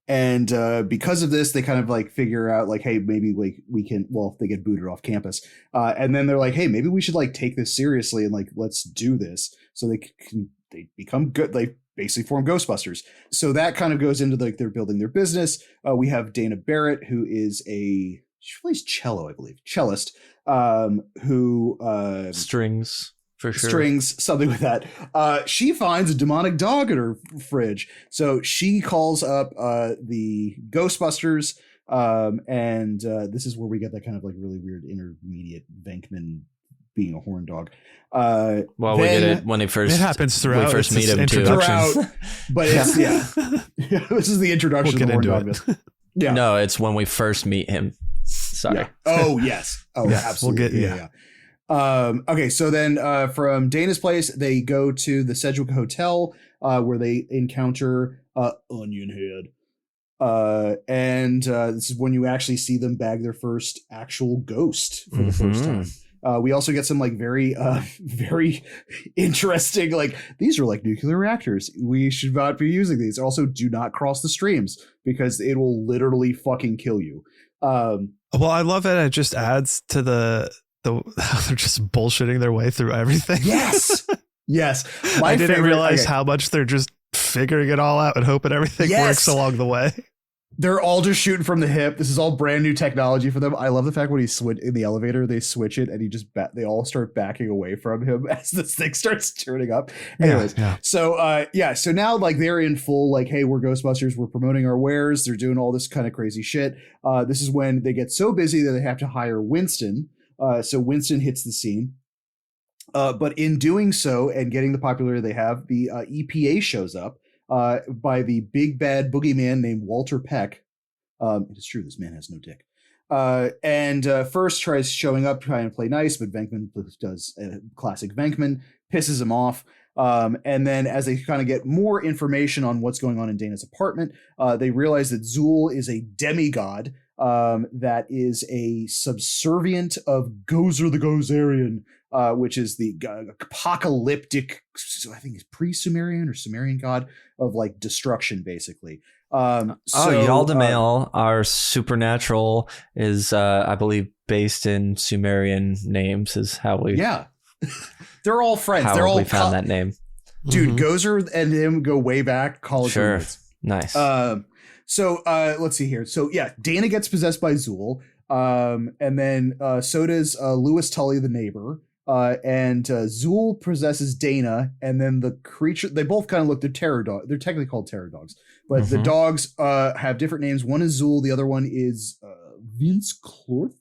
J: And because of this, they kind of like figure out like, hey, maybe like we can, well, they get booted off campus. And then they're like, hey, maybe we should like take this seriously and like, let's do this. So they become good. They basically form Ghostbusters. So that kind of goes into like they're building their business. We have Dana Barrett, who is she plays cello, I believe, cellist, who
C: strings. For sure.
J: Strings, something like that. She finds a demonic dog in her fridge. So she calls up the Ghostbusters. And this is where we get that kind of like really weird intermediate Venkman being a horn dog.
C: Well, we get it when it
B: happens throughout.
C: We first meet him too.
J: But it's, this is the introduction to the horn dog. Yeah.
C: No, it's when we first meet him. Sorry.
J: Yeah. Oh, yes. Oh, yeah, absolutely.
B: We'll get,
J: okay, so then from Dana's place, they go to the Sedgwick Hotel where they encounter Onion Head. And this is when you actually see them bag their first actual ghost for the first time. We also get some like very interesting, like these are like nuclear reactors. We should not be using these. Also, do not cross the streams because it will literally fucking kill you.
B: Well, I love it. It just adds to they're just bullshitting their way through everything.
J: Yes.
B: I didn't realize how much they're just figuring it all out and hoping everything works along the way.
J: They're all just shooting from the hip. This is all brand new technology for them. I love the fact when he switch in the elevator, they switch it and they all start backing away from him as this thing starts turning up. Anyways, so so now like they're in full like, hey, we're Ghostbusters, we're promoting our wares, they're doing all this kind of crazy shit. This is when they get so busy that they have to hire Winston. So Winston hits the scene. But in doing so and getting the popularity they have, the EPA shows up by the big bad boogeyman named Walter Peck. It is true, this man has no dick. And first tries showing up, trying to play nice, but Venkman does classic Venkman, pisses him off. And then as they kind of get more information on what's going on in Dana's apartment, they realize that Zool is a demigod that is a subservient of Gozer the Gozerian, which is the apocalyptic, I think it's pre-Sumerian or Sumerian god of like destruction, basically.
C: Yaldamail, our supernatural, is I believe based in Sumerian names. Is how we
J: they're all friends. They're all
C: we found that name.
J: Dude, Gozer and him go way back. College roommates.
C: Nice.
J: So let's see here. So yeah, Dana gets possessed by Zool, and then so does Louis Tully, the neighbor. And Zool possesses Dana, and then the creature, they both kind of look, they're terror dog. They're technically called terror dogs, but the dogs have different names. One is Zool, the other one is Vince Clortho.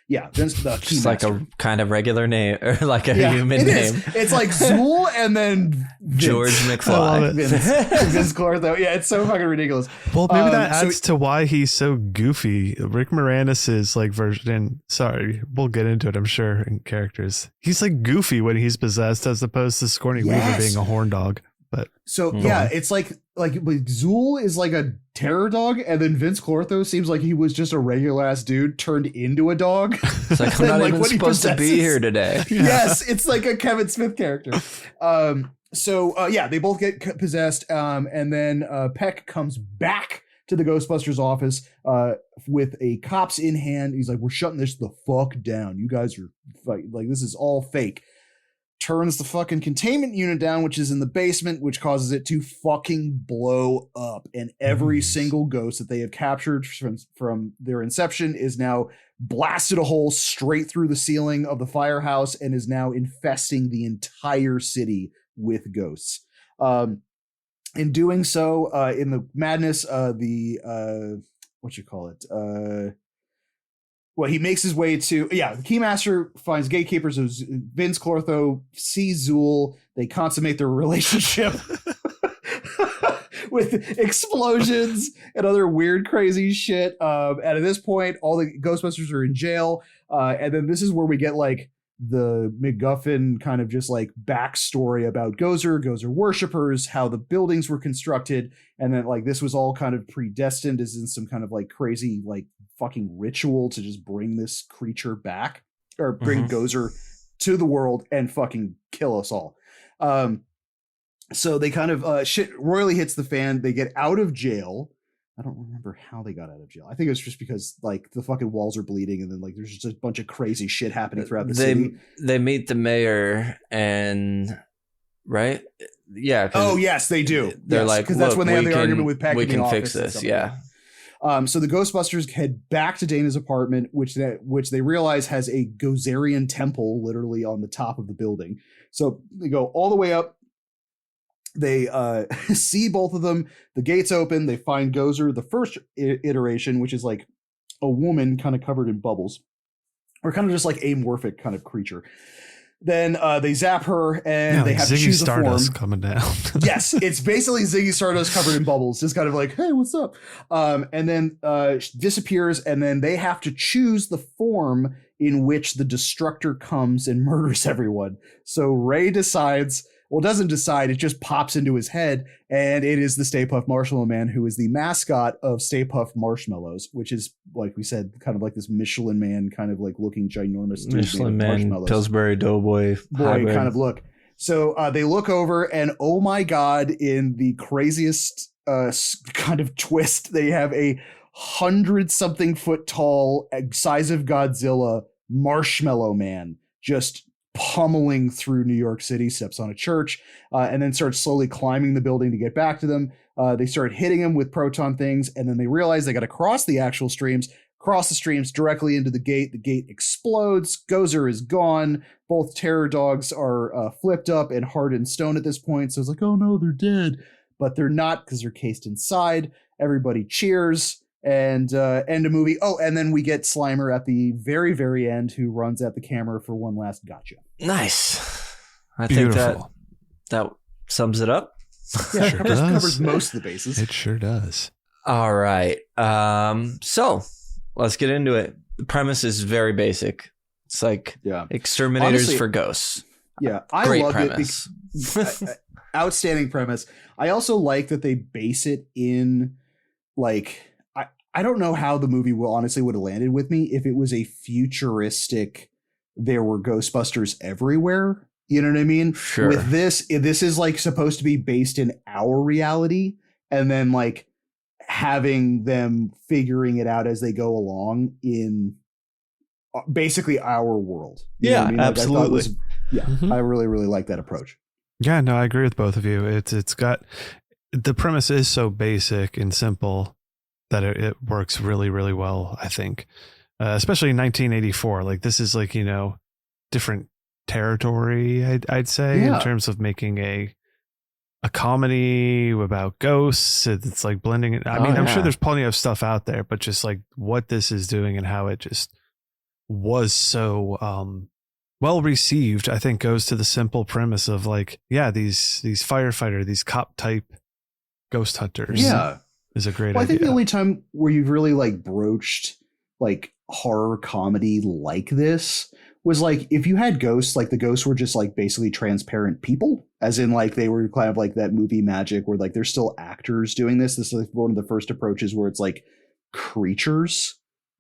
J: Yeah, Vince, the key
C: like a kind of regular name or like a human name.
J: It's like Zool and then Vince.
C: George McFly.
J: Vince Clortho. Yeah, it's so fucking ridiculous.
B: Well, maybe that adds to why he's so goofy. Rick Moranis' like version. Sorry, we'll get into it, I'm sure, in characters. He's like goofy when he's possessed, as opposed to Sigourney Weaver being a horn dog. But
J: it's like Zool is like a terror dog, and then Vince Clortho seems like he was just a regular ass dude turned into a dog.
C: It's like, I'm not even supposed to be here today.
J: Yes, it's like a Kevin Smith character. They both get possessed, and then Peck comes back to the Ghostbusters office with a cops in hand. He's like, we're shutting this the fuck down. You guys are like, this is all fake. Turns the fucking containment unit down, which is in the basement, which causes it to fucking blow up. And every single ghost that they have captured from their inception is now blasted a hole straight through the ceiling of the firehouse and is now infesting the entire city with ghosts. In doing so, in the madness, he makes his way to, the Keymaster finds gatekeepers. Vince Clortho sees Zool. They consummate their relationship with explosions and other weird, crazy shit. And at this point, all the Ghostbusters are in jail. And then this is where we get like the MacGuffin kind of just like backstory about Gozer worshippers, how the buildings were constructed. And then like this was all kind of predestined as in some kind of like crazy, like fucking ritual to just bring this creature back or bring Gozer to the world and fucking kill us all. So they kind of shit royally hits the fan. They get out of jail. I don't remember how they got out of jail. I think it was just because like the fucking walls are bleeding and then like there's just a bunch of crazy shit happening throughout the city.
C: They meet the mayor and right? Yeah.
J: Oh yes, they do.
C: They're like,
J: because that's when they have the argument with Peck.
C: We can fix this. Yeah.
J: So the Ghostbusters head back to Dana's apartment, which they realize has a Gozerian temple literally on the top of the building. So they go all the way up. They see both of them. The gates open. They find Gozer, the first iteration, which is like a woman kind of covered in bubbles, or kind of just like amorphic kind of creature. Then they zap her, and they have to choose a form.
B: Stardust coming down.
J: Yes, it's basically Ziggy Stardust covered in bubbles, just kind of like, hey, what's up? And then disappears, and then they have to choose the form in which the Destructor comes and murders everyone. So Ray decides. Well, it doesn't decide. It just pops into his head, and it is the Stay Puft Marshmallow Man, who is the mascot of Stay Puft Marshmallows, which is, like we said, kind of like this Michelin Man, kind of like looking ginormous.
C: Michelin Man, Pillsbury Doughboy
J: kind of look. So they look over, and oh my God, in the craziest kind of twist, they have a 100-something foot tall, size of Godzilla Marshmallow Man just pummeling through New York City, steps on a church, and then starts slowly climbing the building to get back to them. They start hitting him with proton things, and then they realize they got to cross the actual streams, cross the streams directly into the gate. The gate explodes. Gozer is gone. Both terror dogs are flipped up and hardened stone at this point. So it's like, oh no, they're dead. But they're not, because they're cased inside. Everybody cheers. And end a movie. Oh, and then we get Slimer at the very, very end, who runs at the camera for one last gotcha.
C: Nice. I
B: Beautiful.
C: think that sums it up.
J: Yeah, sure covers most of the bases.
B: It sure does.
C: All right. So let's get into it. The premise is very basic. It's like exterminators
J: Honestly,
C: for ghosts.
J: Yeah, I
C: Great
J: loved
C: premise.
J: it. Outstanding premise. I also like that they base it in like. I don't know how the movie would have landed with me if it was a futuristic, there were Ghostbusters everywhere. You know what I mean?
C: Sure.
J: With this is like supposed to be based in our reality, and then like having them figuring it out as they go along in basically our world. You know what I mean? Like,
C: absolutely.
J: I really, really like that approach.
B: Yeah, no, I agree with both of you. It's got, the premise is so basic and simple that it works really, really well, I think. Especially in 1984. Like, this is like, different territory, I'd say, in terms of making a comedy about ghosts. It's like blending it. I mean, I'm sure there's plenty of stuff out there, but just like what this is doing and how it just was so well received, I think goes to the simple premise of like, these firefighter, these cop type ghost hunters.
J: Yeah.
B: Is a great idea.
J: I think the only time where you've really like broached like horror comedy like this was like if you had ghosts, like the ghosts were just like basically transparent people, as in like they were kind of like that movie Magic where like they're still actors doing this. This is like one of the first approaches where it's like creatures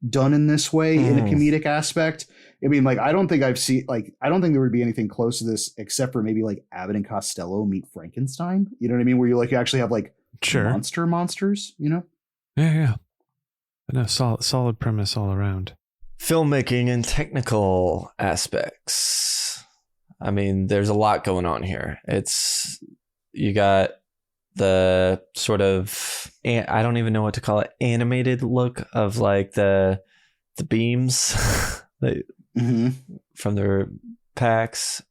J: done in this way in a comedic aspect. I mean, like I don't think there would be anything close to this except for maybe like Abbott and Costello meet Frankenstein. You know what I mean? Where you actually have like monsters,
B: Yeah. But no, solid premise all around.
C: Filmmaking and technical aspects. I mean, there's a lot going on here. You got the sort of, I don't even know what to call it, animated look of like the beams from their packs.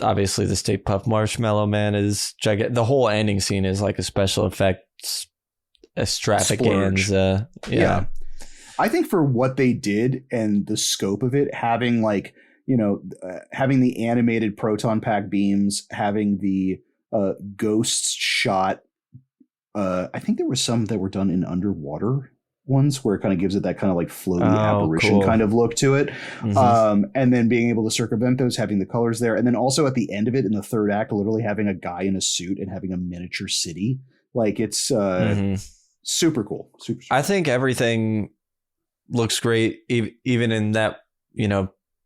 C: Obviously the Stay Puft Marshmallow Man is gigantic. The whole ending scene is like a special effects extravaganza. Yeah.
J: I think for what they did and the scope of it, having like, having the animated proton pack beams, having the ghosts shot. I think there were some that were done in underwater ones where it kind of gives it that kind of like floaty apparition kind of look to it. And then being able to circumvent those, having the colors there. And then also at the end of it in the third act, literally having a guy in a suit and having a miniature city. Like it's super cool. Super.
C: I think everything looks great, even in that,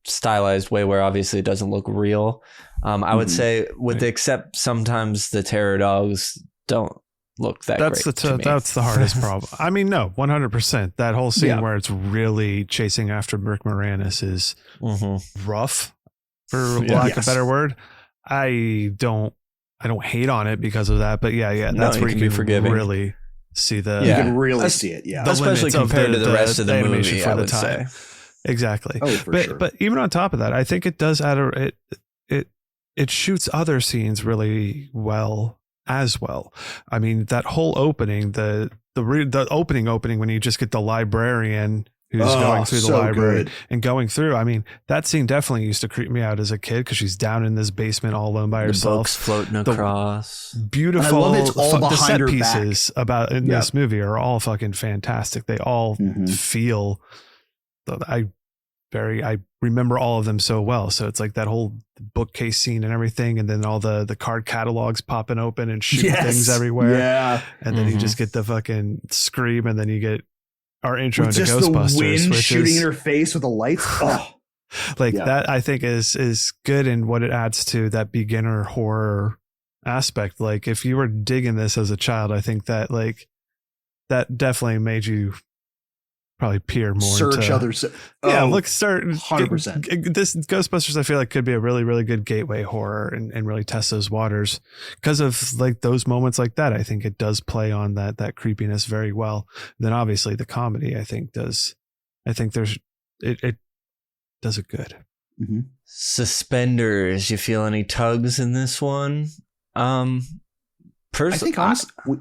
C: stylized way where obviously it doesn't look real. I would say except sometimes the terror dogs don't look that great.
B: That's the hardest problem. I mean, no, 100%. That whole scene where it's really chasing after Rick Moranis is rough, for lack of a better word. I don't hate on it because of that, but that's where you can really see the
J: you can really see it,
C: especially compared to the rest of the movie, I would say.
B: Exactly.
J: Oh, for sure.
B: But even on top of that, I think it does add it shoots other scenes really well as well. I mean, that whole opening, the opening when you just get the librarian who's going through the library and going through. I mean, that scene definitely used to creep me out as a kid because she's down in this basement all alone by herself.
C: The books floating across.
B: Beautiful. The set pieces in this movie are all fucking fantastic. They all feel. I remember all of them so well. So it's like that whole bookcase scene and everything, and then all the card catalogs popping open and shooting things everywhere.
J: Yeah.
B: And then you just get the fucking scream, and then you get our intro into
J: just
B: Ghostbusters,
J: the wind
B: which
J: shooting
B: is,
J: in her face with the lights.
B: That I think is good in what it adds to that beginner horror aspect. Like if you were digging this as a child, I think that that definitely made you probably peer more
J: search
B: into,
J: others.
B: Start 100%. This Ghostbusters I feel like could be a really, really good gateway horror and really test those waters because of like those moments like that. I think it does play on that creepiness very well. And then obviously the comedy I think does it does it good.
C: Suspenders, you feel any tugs in this one?
J: I think honestly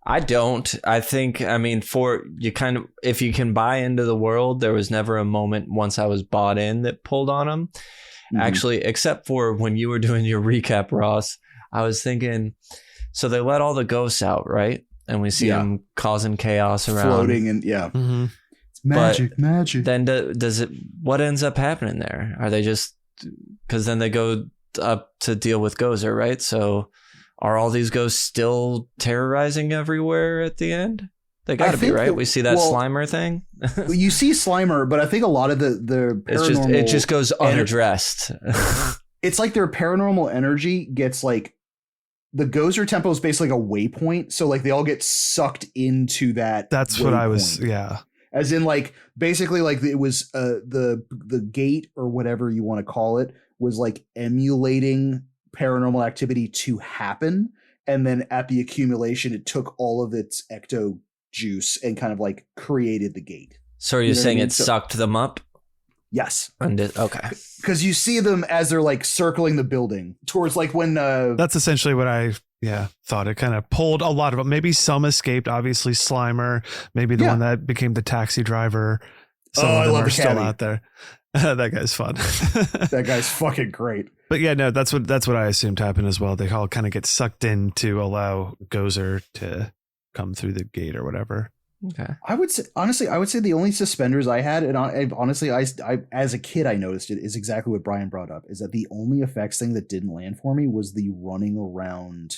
C: I don't. I think, if you can buy into the world, there was never a moment once I was bought in that pulled on them. Actually, except for when you were doing your recap, Ross, I was thinking, so they let all the ghosts out, right? And we see them causing chaos around.
J: Floating and It's magic.
C: Then what ends up happening there? Are they just, because then they go up to deal with Gozer, right? So are all these ghosts still terrorizing everywhere at the end? They got to be, right? We see that Slimer thing.
J: You see Slimer, but I think a lot of the paranormal
C: it just goes unaddressed.
J: It's like their paranormal energy gets like the Gozer tempo is basically like a waypoint, so like they all get sucked into that.
B: That's what I was. Yeah.
J: As in, like basically, like it was the gate or whatever you want to call it was like emulating paranormal activity to happen, and then at the accumulation it took all of its ecto juice and kind of like created the gate.
C: So are you saying it sucked them up?
J: Yes.
C: Okay.
J: Because you see them as they're like circling the building towards like when
B: that's essentially what I thought. It kind of pulled a lot of them. Maybe some escaped, obviously Slimer, maybe the one that became the taxi driver. Some of them are still out there. That guy's fun.
J: That guy's fucking great.
B: But yeah, no, that's what I assumed happened as well. They all kind of get sucked in to allow Gozer to come through the gate or whatever.
C: Okay.
J: I would say the only suspenders I had, and honestly, I as a kid I noticed it, is exactly what Bryan brought up. Is that the only effects thing that didn't land for me was the running around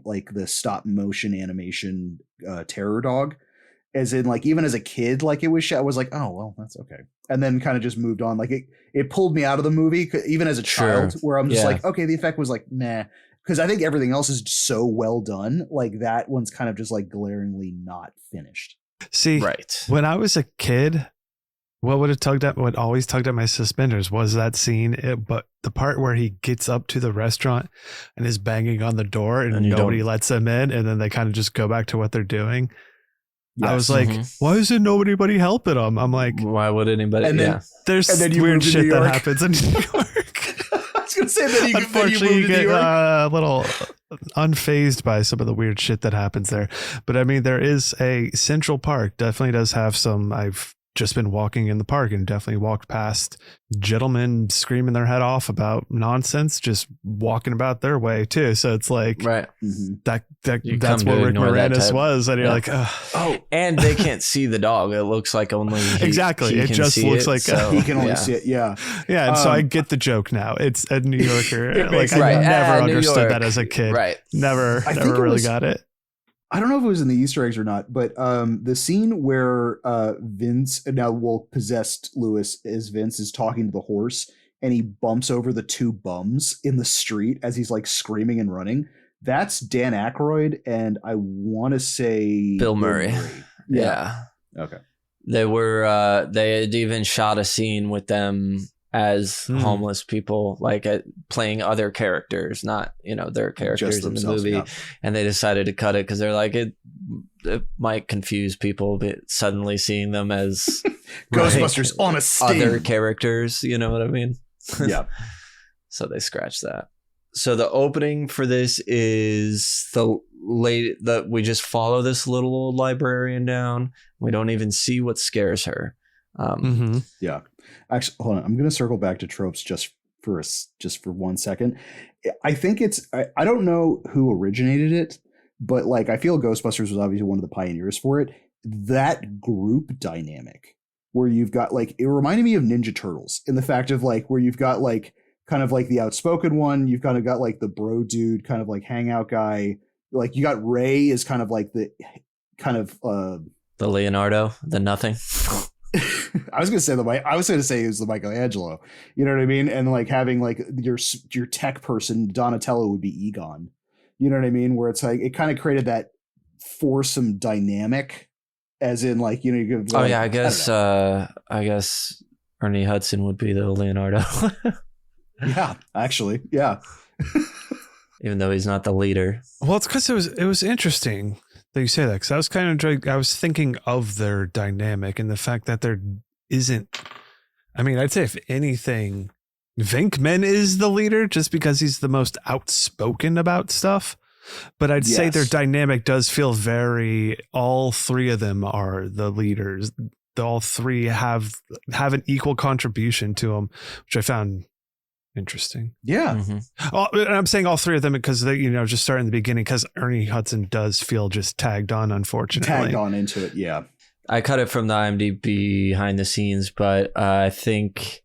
J: like the stop motion animation terror dog. As in, like, even as a kid, like, it was I was like, oh well, that's okay, and then kind of just moved on. Like it pulled me out of the movie even as a child, where I'm just like, okay, the effect was like nah. because I think everything else is so well done. Like that one's kind of just like glaringly not finished.
B: See,
C: right.
B: When I was a kid, what always tugged at my suspenders was that scene, but the part where he gets up to the restaurant and is banging on the door and nobody lets him in, and then they kind of just go back to what they're doing. Yes. I was like, why isn't nobody helping him? I'm like,
C: why would anybody?
J: And then,
B: there's weird shit that happens in New York.
J: I was gonna say that
B: unfortunately you get a little unfazed by some of the weird shit that happens there. But I mean, there is a Central Park definitely does have some. I've just been walking in the park and definitely walked past gentlemen screaming their head off about nonsense, just walking about their way too. So it's like,
C: right.
B: That's what Rick Moranis was. And you're like,
C: and they can't see the dog. It looks like only
B: exactly. It just looks like
J: he can only see it. Yeah.
B: Yeah. And so I get the joke now. It's a New Yorker. Like I never understood that as a kid.
C: Right.
B: Never really got it.
J: I don't know if it was in the Easter eggs or not, but the scene where Vince, now possessed Lewis as Vince, is talking to the horse and he bumps over the two bums in the street as he's like screaming and running. That's Dan Aykroyd and I want to say
C: Bill Murray. Yeah.
J: Okay.
C: They had even shot a scene with them as homeless people, like playing other characters, not their characters in the movie, and they decided to cut it because they're like it might confuse people, but suddenly seeing them as
J: Ghostbusters on a stage,
C: other characters, you know what I mean?
J: Yeah.
C: So they scratched that. So the opening for this is we just follow this little old librarian down. We don't even see what scares her.
J: Yeah. Actually, hold on. I'm going to circle back to tropes just for 1 second. I think I don't know who originated it, but like I feel Ghostbusters was obviously one of the pioneers for it. That group dynamic where you've got like, it reminded me of Ninja Turtles in the fact of like where you've got like kind of like the outspoken one, you've kind of got like the bro dude kind of like hangout guy, like you got Ray is kind of like the kind of
C: the Leonardo, the nothing.
J: I was going to say it was the Michelangelo, you know what I mean? And like having like your tech person, Donatello, would be Egon, you know what I mean? Where it's like, it kind of created that foursome dynamic as in like, you could, like,
C: I guess Ernie Hudson would be the Leonardo.
J: Yeah, actually. Yeah.
C: Even though he's not the leader.
B: Well, it's because it was interesting that you say that, because I was thinking of their dynamic and the fact that there isn't. I mean, I'd say if anything, Venkman is the leader just because he's the most outspoken about stuff. But I'd say their dynamic does feel all three of them are the leaders. All three have an equal contribution to them, which I found interesting.
J: Yeah.
B: Mm-hmm. And I'm saying all three of them because they, just starting in the beginning, because Ernie Hudson does feel just tagged on, unfortunately.
J: Tagged on into it, yeah.
C: I cut it from the IMDb behind the scenes, but I think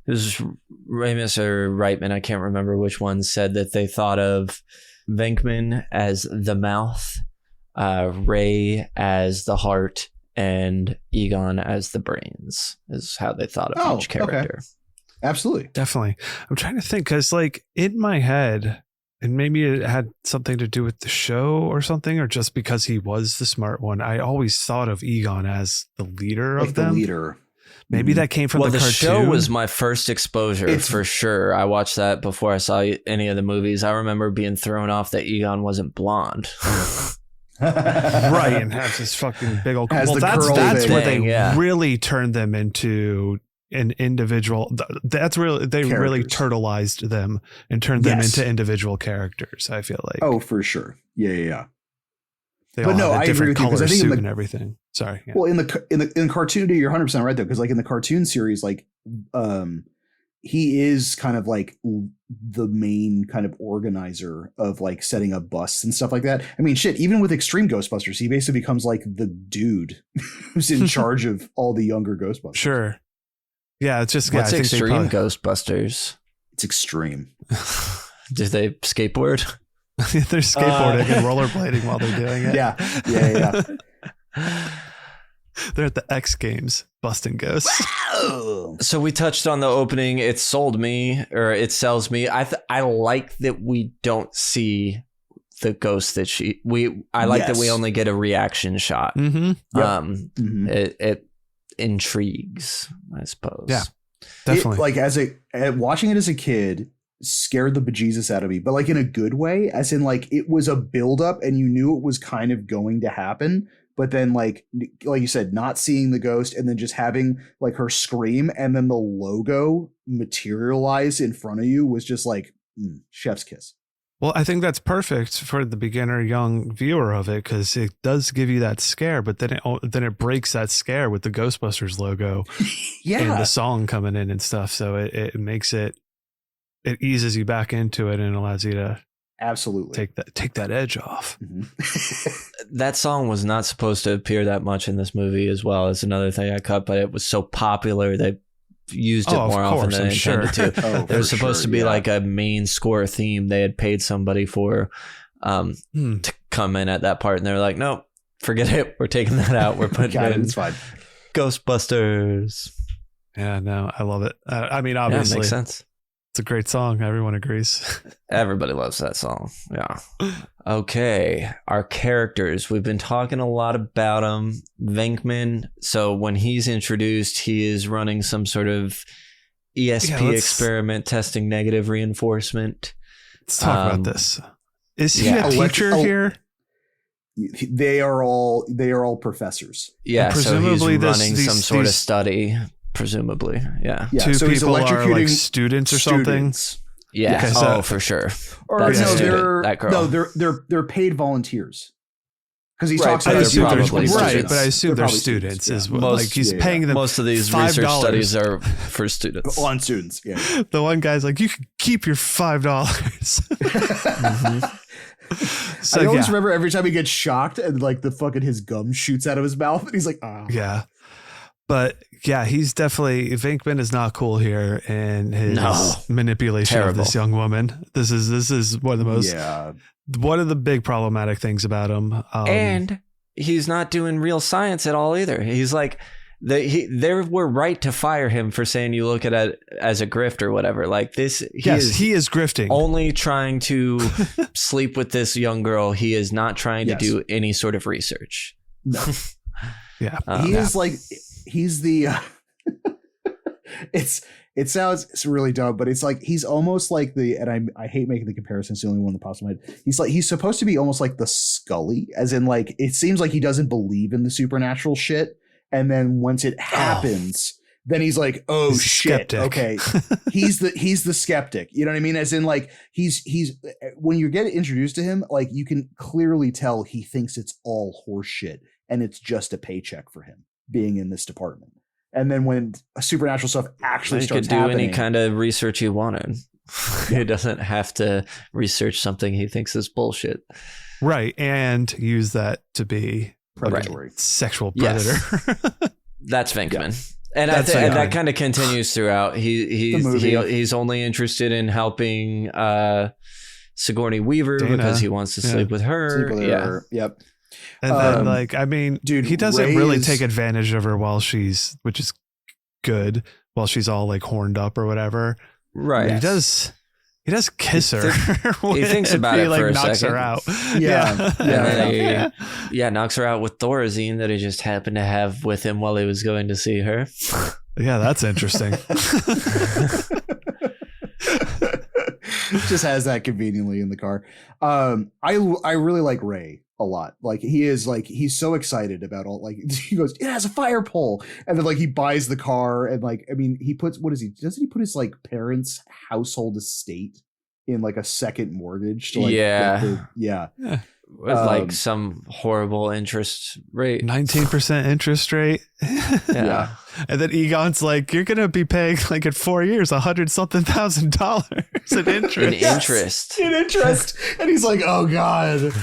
C: it was Ramis or Reitman, I can't remember which one, said that they thought of Venkman as the mouth, Ray as the heart, and Egon as the brains, is how they thought of each character.
J: Okay. Absolutely.
B: Definitely. I'm trying to think because like in my head, and maybe it had something to do with the show or something, or just because he was the smart one, I always thought of Egon as the leader of them.
J: The leader.
B: Maybe that came from the cartoon.
C: Show was my first exposure for sure. I watched that before I saw any of the movies. I remember being thrown off that Egon wasn't blonde.
B: Right, and has this fucking big old. Well, that's where they really turned them into an individual. That's really really turtleized them and turned them into individual characters. I feel like.
J: Oh, for sure. Yeah.
B: They all have a different color suit and everything. Sorry. Yeah.
J: Well, in the cartoon, you're 100% right though, because like in the cartoon series, like he is kind of like the main kind of organizer of like setting up busts and stuff like that. I mean, shit, even with Extreme Ghostbusters, he basically becomes like the dude who's in charge of all the younger Ghostbusters.
B: Sure. Yeah, it's just
C: what's Extreme Ghostbusters?
J: It's extreme.
C: Do they skateboard?
B: They're skateboarding and rollerblading while they're doing it.
J: Yeah.
B: They're at the X Games busting ghosts.
J: Wow.
C: So we touched on the opening. It sold me, or it sells me. I like that we don't see the ghost that I like that we only get a reaction shot.
B: Mm-hmm.
J: Yep.
C: It intrigues, I suppose.
B: Yeah, definitely.
J: Watching it as a kid scared the bejesus out of me, but like in a good way, as in like it was a buildup and you knew it was kind of going to happen. But then like you said, not seeing the ghost and then just having like her scream and then the logo materialize in front of you was just like chef's kiss.
B: Well, I think that's perfect for the beginner young viewer of it, because it does give you that scare, but then it breaks that scare with the Ghostbusters logo and the song coming in and stuff. So it makes it eases you back into it and allows you to
J: absolutely
B: take that edge off.
J: Mm-hmm.
C: That song was not supposed to appear that much in this movie as well. It's another thing I cut, but it was so popular they used it more often than they intended to. There was supposed to be like a main score theme they had paid somebody for to come in at that part, and they were like, no, forget it, we're taking that out, we're putting it in.
J: It's fine.
C: Ghostbusters.
B: Yeah, no, I love it. I mean, obviously,
C: it makes sense.
B: It's a great song. Everyone agrees.
C: Everybody loves that song. Yeah. Okay. Our characters. We've been talking a lot about them. Venkman. So when he's introduced, he is running some sort of ESP experiment testing negative reinforcement.
B: Let's talk about this. Is he a teacher here?
J: They are all professors.
C: Yeah.
B: And presumably
C: so he's running some sort of study. Presumably, yeah.
B: Two
J: so
B: people are like students or something.
C: Yeah.
B: Okay,
C: for sure.
J: Or
C: That's
J: no,
C: student, that girl.
J: they're paid volunteers. Because he
C: Right,
J: talks
C: but
J: about
C: I assume they're
J: students.
C: right,
B: but I assume they're students. Is what, like he's paying them.
C: Most of these
B: $5.
C: research studies are for students.
J: On students, yeah.
B: The one guy's like, you can keep your $5. So,
J: I always remember every time he gets shocked and like the fucking his gum shoots out of his mouth and he's like, oh.
B: Yeah. But yeah, he's definitely, Venkman is not cool here in his manipulation of this young woman. This is one of the most, one of the big problematic things about him.
C: And he's not doing real science at all either. He's like, they were right to fire him for saying you look at it as a grift or whatever. Like this, he is grifting. Only trying to sleep with this young girl. He is not trying to do any sort of research.
J: No.
B: Yeah.
J: He is like, he's the it sounds really dumb, but it's like he's almost like and I hate making the comparison, it's the only one that pops in my head. He's supposed to be almost like the Scully, as in like it seems like he doesn't believe in the supernatural shit, and then once it happens then he's like, oh, he's shit, skeptic. Okay. he's the skeptic, you know what I mean? As in like he's when you get introduced to him, like you can clearly tell he thinks it's all horse shit and it's just a paycheck for him being in this department. And then when supernatural stuff actually starts happening,
C: he could do any kind of research he wanted. He doesn't have to research something he thinks is bullshit.
B: Right. And use that to be
J: predatory.
B: Sexual predator.
C: Yes. That's Venkman. And that kind of continues throughout. He's only interested in helping Sigourney Weaver Dana, because he wants to sleep with her.
J: Yep.
B: And then, like, I mean, dude, he doesn't really take advantage of her which is good, while she's all like horned up or whatever.
C: Right.
B: He does kiss her.
C: He thinks about it for a
B: knocks
C: second.
B: Her out.
C: Yeah. Knocks her out with Thorazine that he just happened to have with him while he was going to see her.
B: Yeah, that's interesting.
J: Just has that conveniently in the car. I really like Ray a lot. Like he's so excited about all, like he goes, it has a fire pole, and then like he buys the car, and like I mean he puts, doesn't he put his like parents' household estate in like a second mortgage to like
C: with like some horrible interest rate,
B: 19% interest rate.
C: Yeah.
B: And then Egon's like, you're gonna be paying like in 4 years $100,000 in interest. And he's like, oh god.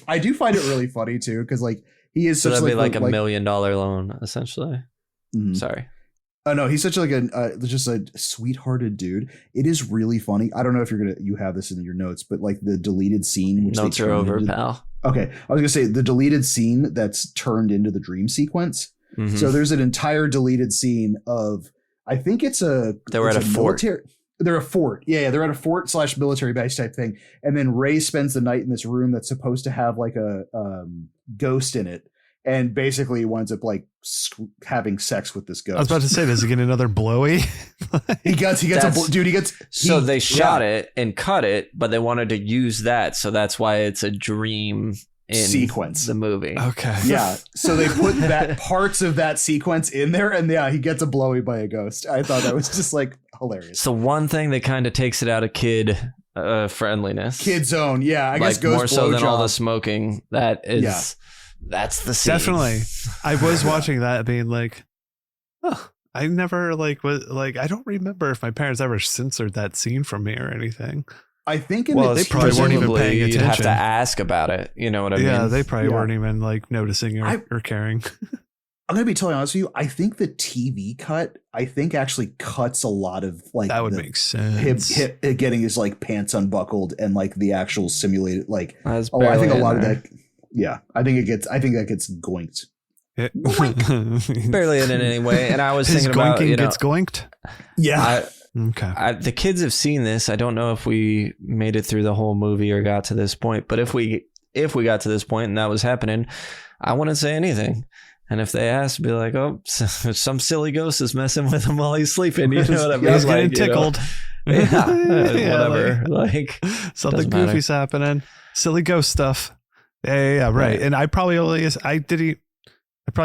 B: I do find it really funny too, because like he is
C: so
J: such
C: that'd
J: like
C: be like $1 million loan essentially.
J: Mm-hmm.
C: Sorry.
J: Oh no, he's such like just a sweethearted dude. It is really funny. I don't know if you have this in your notes, but like the deleted scene. Which
C: notes are over, pal.
J: Okay, I was gonna say the deleted scene that's turned into the dream sequence. Mm-hmm. So there's an entire deleted scene of, I think it's
C: they were at a fort.
J: They're a fort. Yeah, they're at a fort / military base type thing. And then Ray spends the night in this room that's supposed to have like a ghost in it. And basically winds up like having sex with this ghost.
B: I was about to say, does he get another blowy?
J: He gets.
C: So they shot it and cut it, but they wanted to use that. So that's why it's a dream in
J: sequence,
C: the movie.
B: Okay.
J: Yeah. So they put that parts of that sequence in there, and yeah, he gets a blowy by a ghost. I thought that was just like hilarious.
C: So one thing that kind of takes it out of kid friendliness,
J: kid zone. Yeah, I guess ghost
C: more so than all the smoking. That is. Yeah. That's the scene.
B: Definitely. I was watching that being like, oh, I never like I don't remember if my parents ever censored that scene from me or anything.
J: I think
B: they probably weren't even paying attention.
C: You'd have to ask about it. You know what I mean?
B: Yeah, they probably weren't even like noticing or caring.
J: I'm gonna be totally honest with you. I think the TV cut, actually cuts a lot of like
B: that would make sense.
J: Him getting his like pants unbuckled and like the actual simulated like.
C: I think a lot of that.
J: Yeah, I think that gets goinked.
C: Barely in any way. And I was thinking about
B: gets goinked.
J: Yeah.
B: Okay.
C: The kids have seen this. I don't know if we made it through the whole movie or got to this point, but if we got to this point and that was happening, I wouldn't say anything. And if they asked, be like, "Oh, some silly ghost is messing with him while he's sleeping." You know what I mean?
B: He's getting tickled.
C: Whatever. Like
B: something goofy's happening. Silly ghost stuff. Yeah, right. And I probably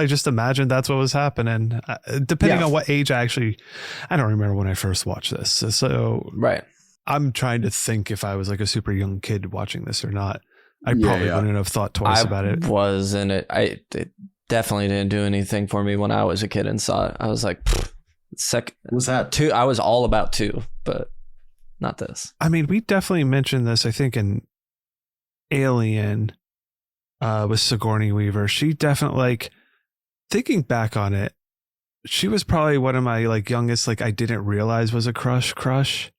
B: just imagined that's what was happening. Depending on what age I don't remember when I first watched this. So
C: right.
B: I'm trying to think if I was like a super young kid watching this or not. I probably wouldn't have thought twice about it.
C: It definitely didn't do anything for me when I was a kid and saw it. I was like,
J: was that
C: 2? I was all about 2, but not this.
B: I mean, we definitely mentioned this, I think, in Alien. With Sigourney Weaver, she definitely, like, thinking back on it, she was probably one of my like youngest, like I didn't realize was a crush.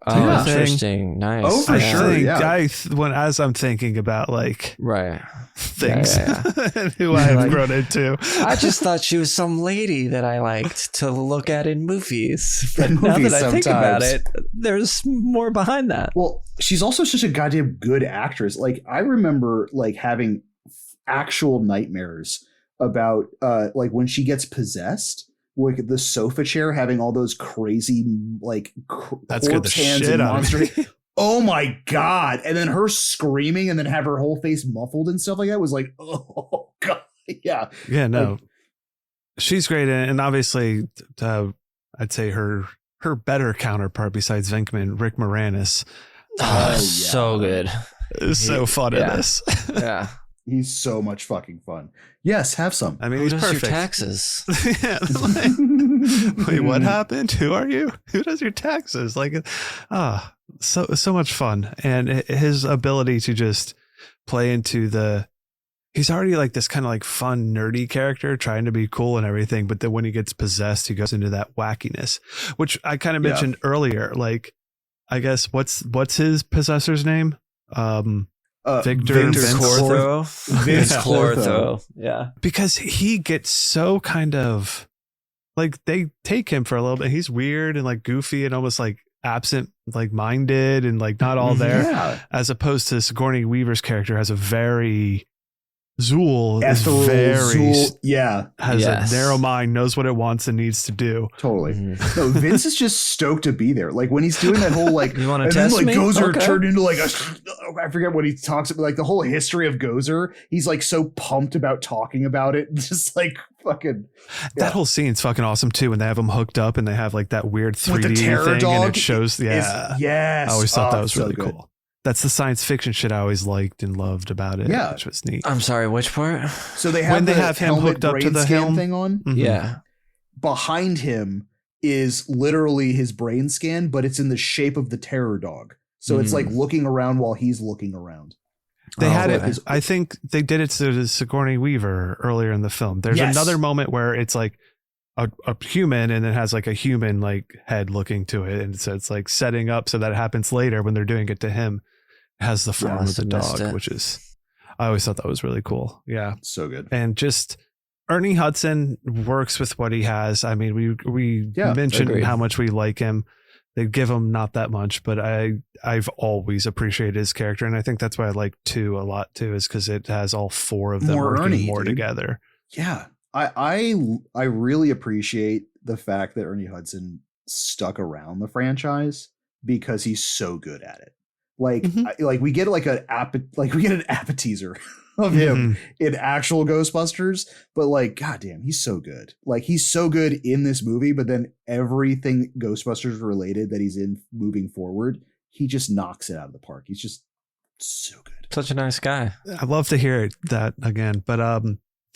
C: Oh, interesting. Nice.
J: Oh, for sure.
B: As I'm thinking about like things
C: and
B: who I have grown into,
C: I just thought she was some lady that I liked to look at in movies. But now that I think about it, there's more behind that.
J: Well, she's also such a goddamn good actress. Like I remember like having actual nightmares about like when she gets possessed. Like the sofa chair having all those crazy like
B: that's good. The
J: hands
B: shit
J: and
B: out
J: monster.
B: of me.
J: Oh my god! And then her screaming and then have her whole face muffled and stuff like that was like, oh god, yeah.
B: No,
J: like,
B: she's great, and obviously, I'd say her better counterpart besides Venkman, Rick Moranis.
C: So good.
B: So fun in this.
C: Yeah.
J: He's so much fucking fun. Yes, have some.
B: I mean,
C: who
B: he's
C: does
B: perfect.
C: your taxes?
B: Wait, what happened? Who are you? Who does your taxes? Like, so much fun. And his ability to just play into he's already like this kind of like fun, nerdy character trying to be cool and everything. But then when he gets possessed, he goes into that wackiness, which I kind of mentioned earlier. Like, I guess what's his possessor's name? Victor
C: Clortho. Vince Clortho. Yeah.
B: Because he gets so kind of like they take him for a little bit. He's weird and like goofy and almost like absent, like minded and like not all there.
J: Yeah.
B: As opposed to Sigourney Weaver's character has a very Zool
J: has
B: a narrow mind, knows what it wants and needs to do.
J: Totally. Mm-hmm. No, Vince is just stoked to be there. Like when he's doing that whole like,
C: you want to test
J: then, like,
C: me?
J: Gozer turned into like I forget what he talks about. Like the whole history of Gozer. He's like so pumped about talking about it. Just like fucking.
B: That whole scene's fucking awesome too. When they have them hooked up and they have like that weird 3D thing
J: dog
B: and it shows.
J: Yes.
B: I always thought that was really cool. That's the science fiction shit I always liked and loved about it, which was neat.
C: I'm sorry, which part?
J: So they have
B: when they have him hooked up to the helm
J: thing on.
B: Mm-hmm.
C: Yeah.
J: Behind him is literally his brain scan, but it's in the shape of the terror dog. So it's like looking around while he's looking around.
B: They had it. I think they did it to Sigourney Weaver earlier in the film. There's another moment where it's like a human and then has like a human like head looking to it, and so it's like setting up so that it happens later when they're doing it to him. It has the form of the dog, which is, I always thought that was really cool. Yeah,
J: so good.
B: And just Ernie Hudson works with what he has. I mean, we mentioned how much we like him. They give him not that much, but I've always appreciated his character, and I think that's why I like 2 a lot too, is because it has all 4 of them working more together.
J: Yeah. I really appreciate the fact that Ernie Hudson stuck around the franchise because he's so good at it. Like, we get an appetizer of him in actual Ghostbusters, but like, goddamn, he's so good. Like, he's so good in this movie, but then everything Ghostbusters related that he's in moving forward, he just knocks it out of the park. He's just so good.
C: Such a nice guy.
B: I love to hear that again, but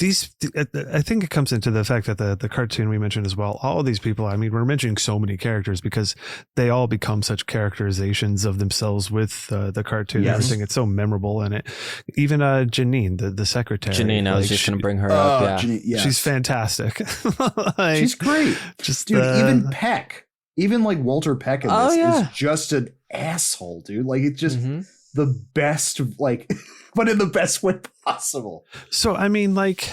B: I think it comes into the fact that the cartoon we mentioned as well, all of these people, I mean, we're mentioning so many characters because they all become such characterizations of themselves with the cartoon and everything. It's so memorable in it. Even Janine, the secretary.
C: Janine, I was just going to bring her up. Yeah.
J: Janine,
B: she's fantastic.
J: She's great.
B: Just
J: even Peck, even like Walter Peck in this is just an asshole, dude. Like, it's just the best, like, but in the best way possible.
B: So, I mean, like,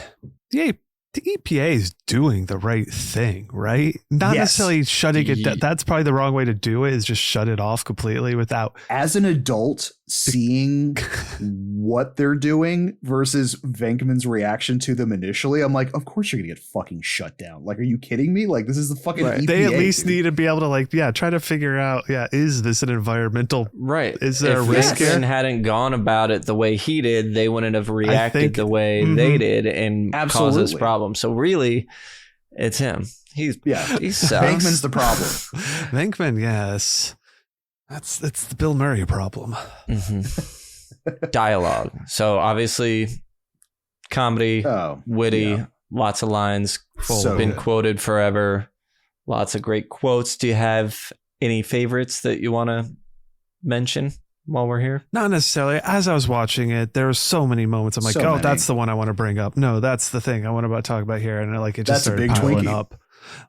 B: the EPA is doing the right thing, right? Not necessarily shutting it down. That's probably the wrong way to do it, is just shut it off completely without.
J: As an adult, seeing what they're doing versus Venkman's reaction to them initially, I'm like, of course you're going to get fucking shut down. Like, are you kidding me? Like, this is the fucking EPA.
B: They at least need to be able to, like, try to figure out, is this an environmental?
C: Right.
B: Is there a risk here?
C: If Venkman hadn't gone about it the way he did, they wouldn't have reacted the way they did and caused this problem. So really, it's him. He sucks.
J: Venkman's the problem.
B: Venkman, yes. It's the Bill Murray problem.
C: Dialogue. So obviously, comedy, witty, lots of lines, been quoted forever. Lots of great quotes. Do you have any favorites that you want to mention while we're here?
B: Not necessarily. As I was watching it, there were so many moments. I'm like, that's the one I want to bring up. No, that's the thing I want to talk about here. And like, it just started piling up.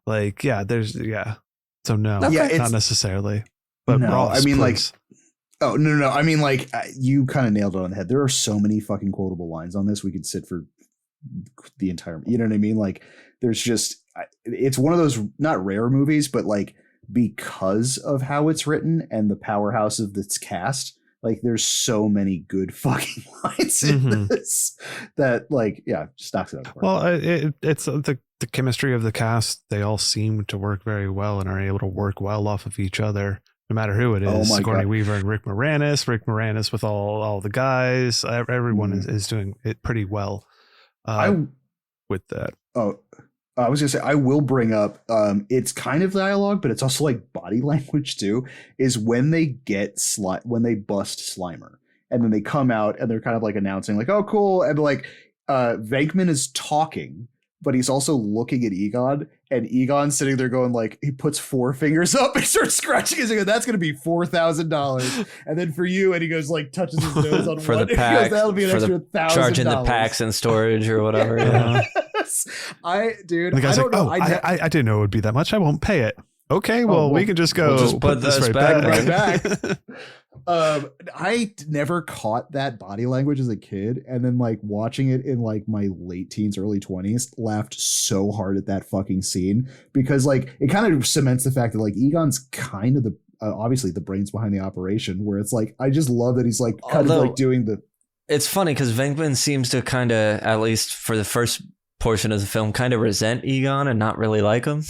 B: Like, So no, not necessarily. But
J: no,
B: Ross,
J: I mean,
B: please.
J: no. I mean, like, you kind of nailed it on the head. There are so many fucking quotable lines on this. We could sit for the entire, you know what I mean? Like, there's just, it's one of those not rare movies, but like, because of how it's written and the powerhouse of its cast, like, there's so many good fucking lines in this that, like, just knocks it out of the park.
B: Well, it's the chemistry of the cast. They all seem to work very well and are able to work well off of each other, no matter who it is. Sigourney Weaver and Rick Moranis with all the guys. Everyone is doing it pretty well with that.
J: I was gonna say, I will bring up, it's kind of dialogue, but it's also like body language too, is when they when they bust Slimer and then they come out and they're kind of like announcing like, oh, cool. And like, Venkman is talking, but he's also looking at Egon, and Egon's sitting there going like, he puts 4 fingers up and starts scratching his finger. That's going to be $4,000. And then for you, and he goes like, touches his nose on
C: for
J: one.
C: The pack,
J: goes, that'll be an extra $1,000.
C: Charging the packs and storage or whatever.
J: I don't know.
B: I didn't know it would be that much. I won't pay it. Okay, well, we can just go.
C: We'll just put this right
J: back. I never caught that body language as a kid, and then like watching it in like my late teens, early 20s, laughed so hard at that fucking scene because like it kind of cements the fact that like Egon's kind of the obviously the brains behind the operation. Where it's like, I just love that he's like kind of like doing the.
C: It's funny because Venkman seems to kind of, at least for the first portion of the film, kind of resent Egon and not really like him.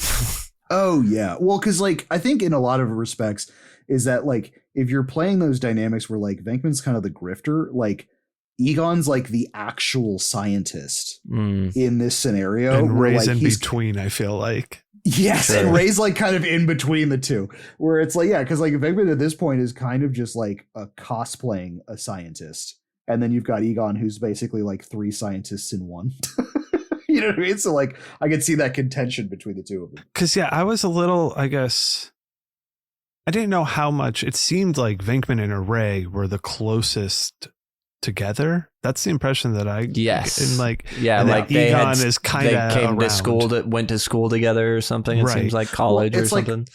J: Oh yeah, well, because like I think in a lot of respects is that like if you're playing those dynamics where like Venkman's kind of the grifter, like Egon's like the actual scientist in this scenario,
B: and Ray's
J: like,
B: in between. I feel like
J: yes, and Ray's like kind of in between the two, where it's like because like Venkman at this point is kind of just like a cosplaying a scientist, and then you've got Egon who's basically like 3 scientists in one. You know what I mean? So like I could see that contention between the two of them.
B: Because I was a little, I guess, I didn't know how much. It seemed like Venkman and Ray were the closest together. That's the impression that I
C: yes,
B: and like
C: Egon
B: is kind of
C: came to school went to school together or something. It seems like college or something.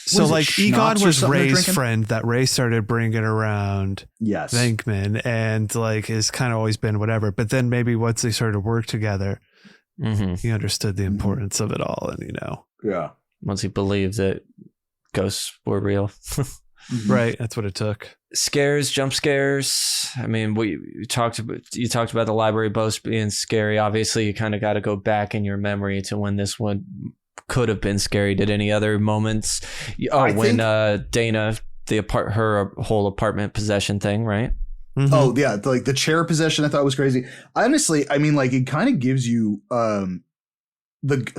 B: So like Egon was Ray's friend that Ray started bringing around Venkman, and like has kind of always been whatever. But then maybe once they started to work together, he understood the importance of it all, and
C: once he believed that ghosts were real.
B: Right, that's what it took.
C: Scares, jump scares. I mean, you talked about the library boast being scary. Obviously, you kind of got to go back in your memory to when this one could have been scary. Did any other moments? When Dana, her whole apartment possession thing, right?
J: Mm-hmm. Oh yeah, like the chair possession I thought was crazy. Honestly, I mean, like it kind of gives you the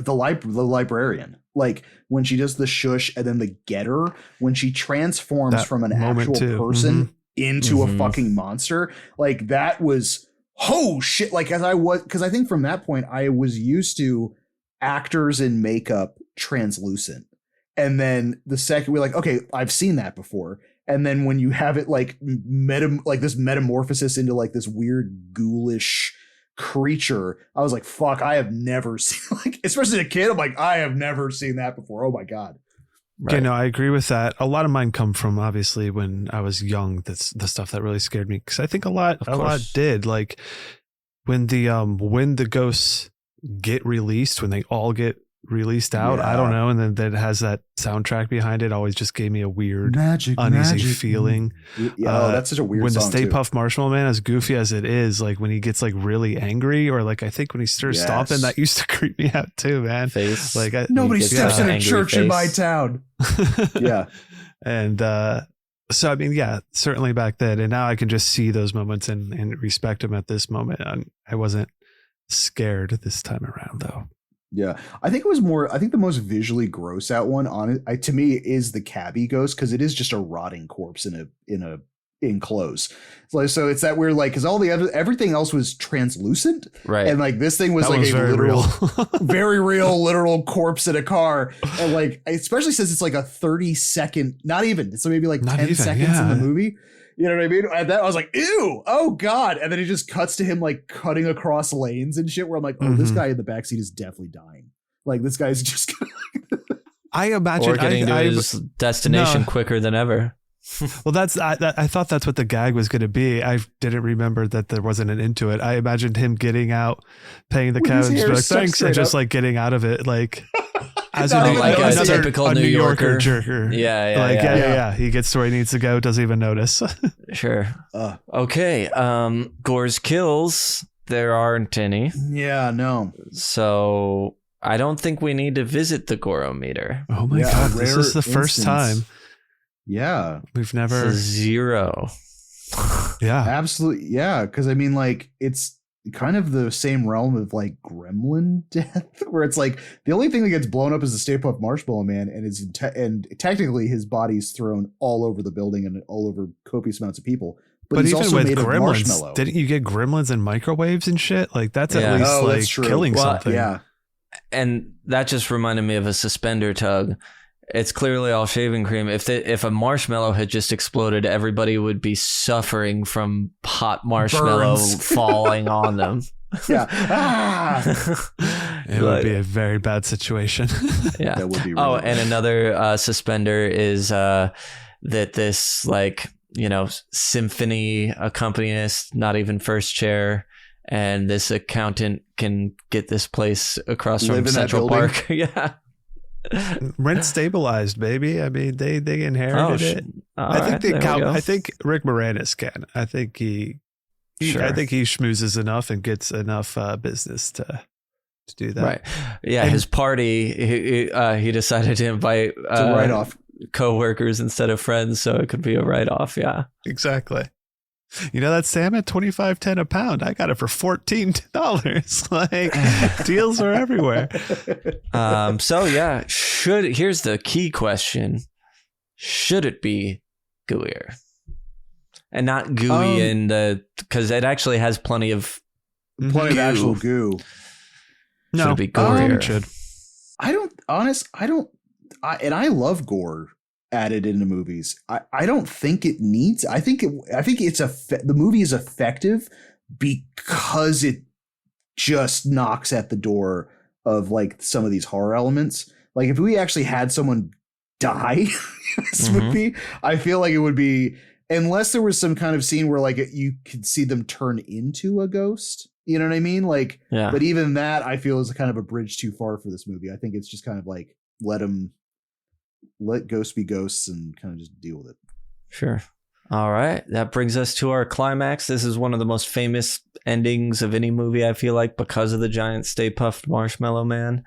J: librarian, like when she does the shush, and then the getter when she transforms from an actual person into a fucking monster. Like that was shit. Like because I think from that point I was used to actors in makeup translucent, and then the second we're like, okay, I've seen that before. And then when you have it like this metamorphosis into like this weird ghoulish creature, I was like, fuck, I have never seen, like, especially a kid, I'm like, I have never seen that before. Oh my God.
B: Right. Yeah, no, I agree with that. A lot of mine come from obviously when I was young. That's the stuff that really scared me, because I think a lot did. Like when the ghosts get released, when they all get released out, I don't know, and then that has that soundtrack behind it, always just gave me a weird uneasy feeling.
J: That's such a weird
B: when
J: song
B: the Stay
J: too.
B: Puft Marshmallow Man, as goofy as it is, like when he gets like really angry, or like I think when he starts stomping, that used to creep me out too, man.
C: Face.
B: Like
J: nobody steps in a church
C: face.
J: in my town.
B: And so I mean, certainly back then, and now I can just see those moments and respect them at this moment. I wasn't scared this time around though.
J: Yeah, I think the most visually gross out one on it to me is the cabbie ghost, because it is just a rotting corpse in clothes. So it's that weird, like, because everything else was translucent,
C: right?
J: And like this thing was like a literal, very real, literal corpse in a car, and like especially since it's like a 30-second, not even, so maybe like 10 seconds in the movie. You know what I mean? And that I was like, ew, oh God. And then it just cuts to him like cutting across lanes and shit, where I'm like, oh, this guy in the backseat is definitely dying. Like this guy's just
B: I imagine
C: or getting to his destination quicker than ever.
B: Well, I thought that's what the gag was going to be. I didn't remember that there wasn't an into it. I imagined him getting out, paying the cab, and just be like, thanks, and just like getting out of it, like as
C: like a typical New Yorker
B: jerker.
C: Yeah.
B: He gets to where he needs to go, doesn't even notice.
C: Sure. Okay. Gore's kills, there aren't any.
J: Yeah, no.
C: So I don't think we need to visit the Gorometer.
B: Oh my God, this is the first time.
J: Yeah,
B: we've never
C: 0.
B: Yeah,
J: absolutely. Yeah, because I mean, like, it's kind of the same realm of like Gremlin death, where it's like the only thing that gets blown up is the Stay Puft Marshmallow Man, and technically his body's thrown all over the building and all over copious amounts of people. But he's
B: even
J: also
B: with
J: made
B: Gremlins,
J: of marshmallow.
B: Didn't you get Gremlins and microwaves and shit? Like that's at least like killing something.
J: Yeah,
C: and that just reminded me of a suspender tug. It's clearly all shaving cream. If a marshmallow had just exploded, everybody would be suffering from hot marshmallow falling on them.
J: Yeah.
B: It would be a very bad situation.
C: Yeah.
J: That would be really
C: and another suspender is that this, like, you know, symphony accompanist, not even first chair, and this accountant can get this place across from Central Park. Yeah.
B: Rent stabilized, baby. I mean, they inherited it. I think Rick Moranis can. I think he schmoozes enough and gets enough business to do that.
C: Right. Yeah. And his party, he decided to invite
J: write off
C: co-workers instead of friends, so it could be a write-off. Yeah.
B: Exactly. You know that salmon, $25.10 a pound. I got it for $14. Like, deals are everywhere.
C: So yeah, here's the key question: should it be gooier? And not gooey in the, because it actually has plenty of
J: actual goo.
C: Should it be gorier?
B: Should.
J: I love gore. added into movies. I don't think it needs. I think the movie is effective because it just knocks at the door of like some of these horror elements. Like if we actually had someone die in this movie, I feel like it would be, unless there was some kind of scene where like you could see them turn into a ghost. You know what I mean? Like, yeah. But even that I feel is kind of a bridge too far for this movie. I think it's just kind of like let ghosts be ghosts and kind of just deal with it.
C: Sure. All right. That brings us to our climax. This is one of the most famous endings of any movie, I feel like, because of the giant Stay Puft Marshmallow Man.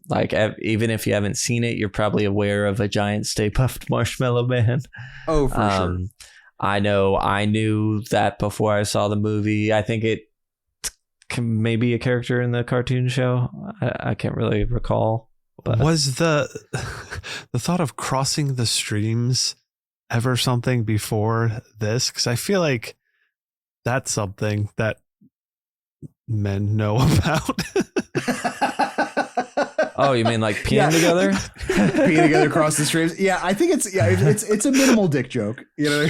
C: Like even if you haven't seen it, you're probably aware of a giant Stay Puft Marshmallow Man.
J: Oh, for sure.
C: I know I knew that before I saw the movie. I think it maybe a character in the cartoon show. I can't really recall. But
B: was the thought of crossing the streams ever something before this? Because I feel like that's something that men know about.
C: Oh, you mean like peeing together?
J: Peeing together across the streams? Yeah, I think it's a minimal dick joke. You know.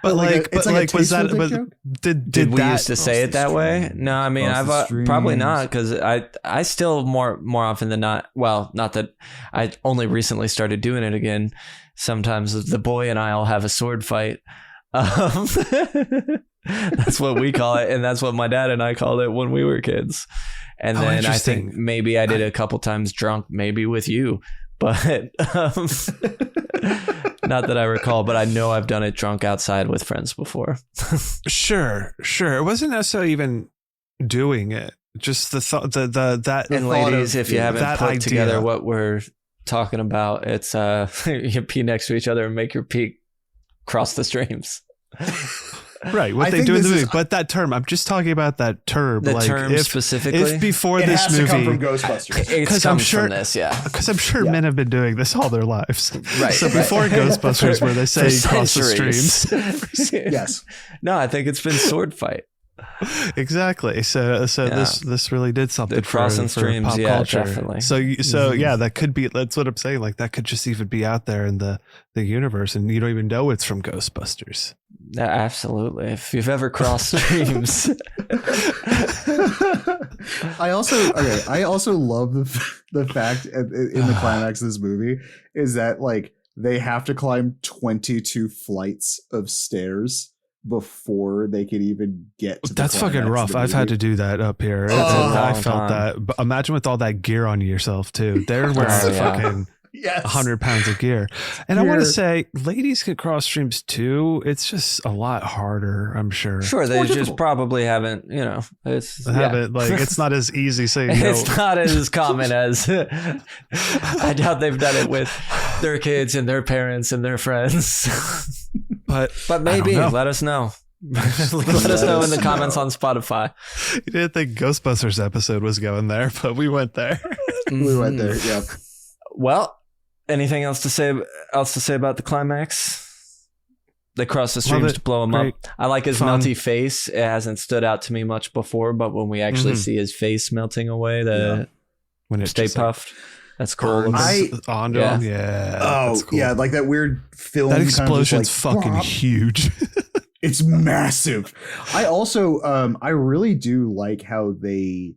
B: But was that? But did
C: we used to say it that way? No, I mean I've probably not, because I still more often than not. Well, not that I only recently started doing it again. Sometimes the boy and I'll have a sword fight. That's what we call it, and that's what my dad and I called it when we were kids. And then I think maybe I did it a couple times drunk, maybe with you, but not that I recall. But I know I've done it drunk outside with friends before. Sure. It wasn't necessarily even doing it. Just the thought, that. And ladies, if you haven't put together what we're talking about, it's you pee next to each other and make your pee cross the streams.
B: Right, what they do in the movie, but that term, I'm just talking about that term.
C: The term specifically?
B: If before
J: it
B: this
J: has
B: movie,
J: to come from Ghostbusters.
C: Because I'm sure from this,
B: because I'm sure men have been doing this all their lives.
C: Right.
B: So before Ghostbusters, where they say cross the streams.
J: Yes.
C: No, I think it's been sword fight.
B: Exactly. So this really did something
C: the crossing streams,
B: pop culture.
C: Definitely.
B: So yeah, that could be. That's what I'm saying. Like that could just even be out there in the universe, and you don't even know it's from Ghostbusters.
C: Yeah, absolutely. If you've ever crossed streams.
J: I also love the fact in the climax of this movie is that like they have to climb 22 flights of stairs before they could even get to
B: that's fucking rough. I've had to do that up here. I felt that. But imagine with all that gear on yourself too. They're wearing fucking 100 pounds of gear. And I want to say ladies can cross streams too. It's just a lot harder, I'm sure.
C: Sure, they just probably haven't, it's
B: not as easy saying
C: it's not as common as I doubt they've done it with their kids and their parents and their friends. But maybe let us know. Let us know in the comments on Spotify.
B: You didn't think Ghostbusters episode was going there, but we went there.
J: We went there. Yeah.
C: Well, anything else to say about the climax? They cross the streams to blow him up. I like his melty face. It hasn't stood out to me much before, but when we actually see his face melting away, when it Stay Puffed. That's cool.
B: On him. Yeah.
J: Oh, cool. Yeah. Like that weird film.
B: That explosion's fucking huge.
J: It's massive. I also, I really do like how they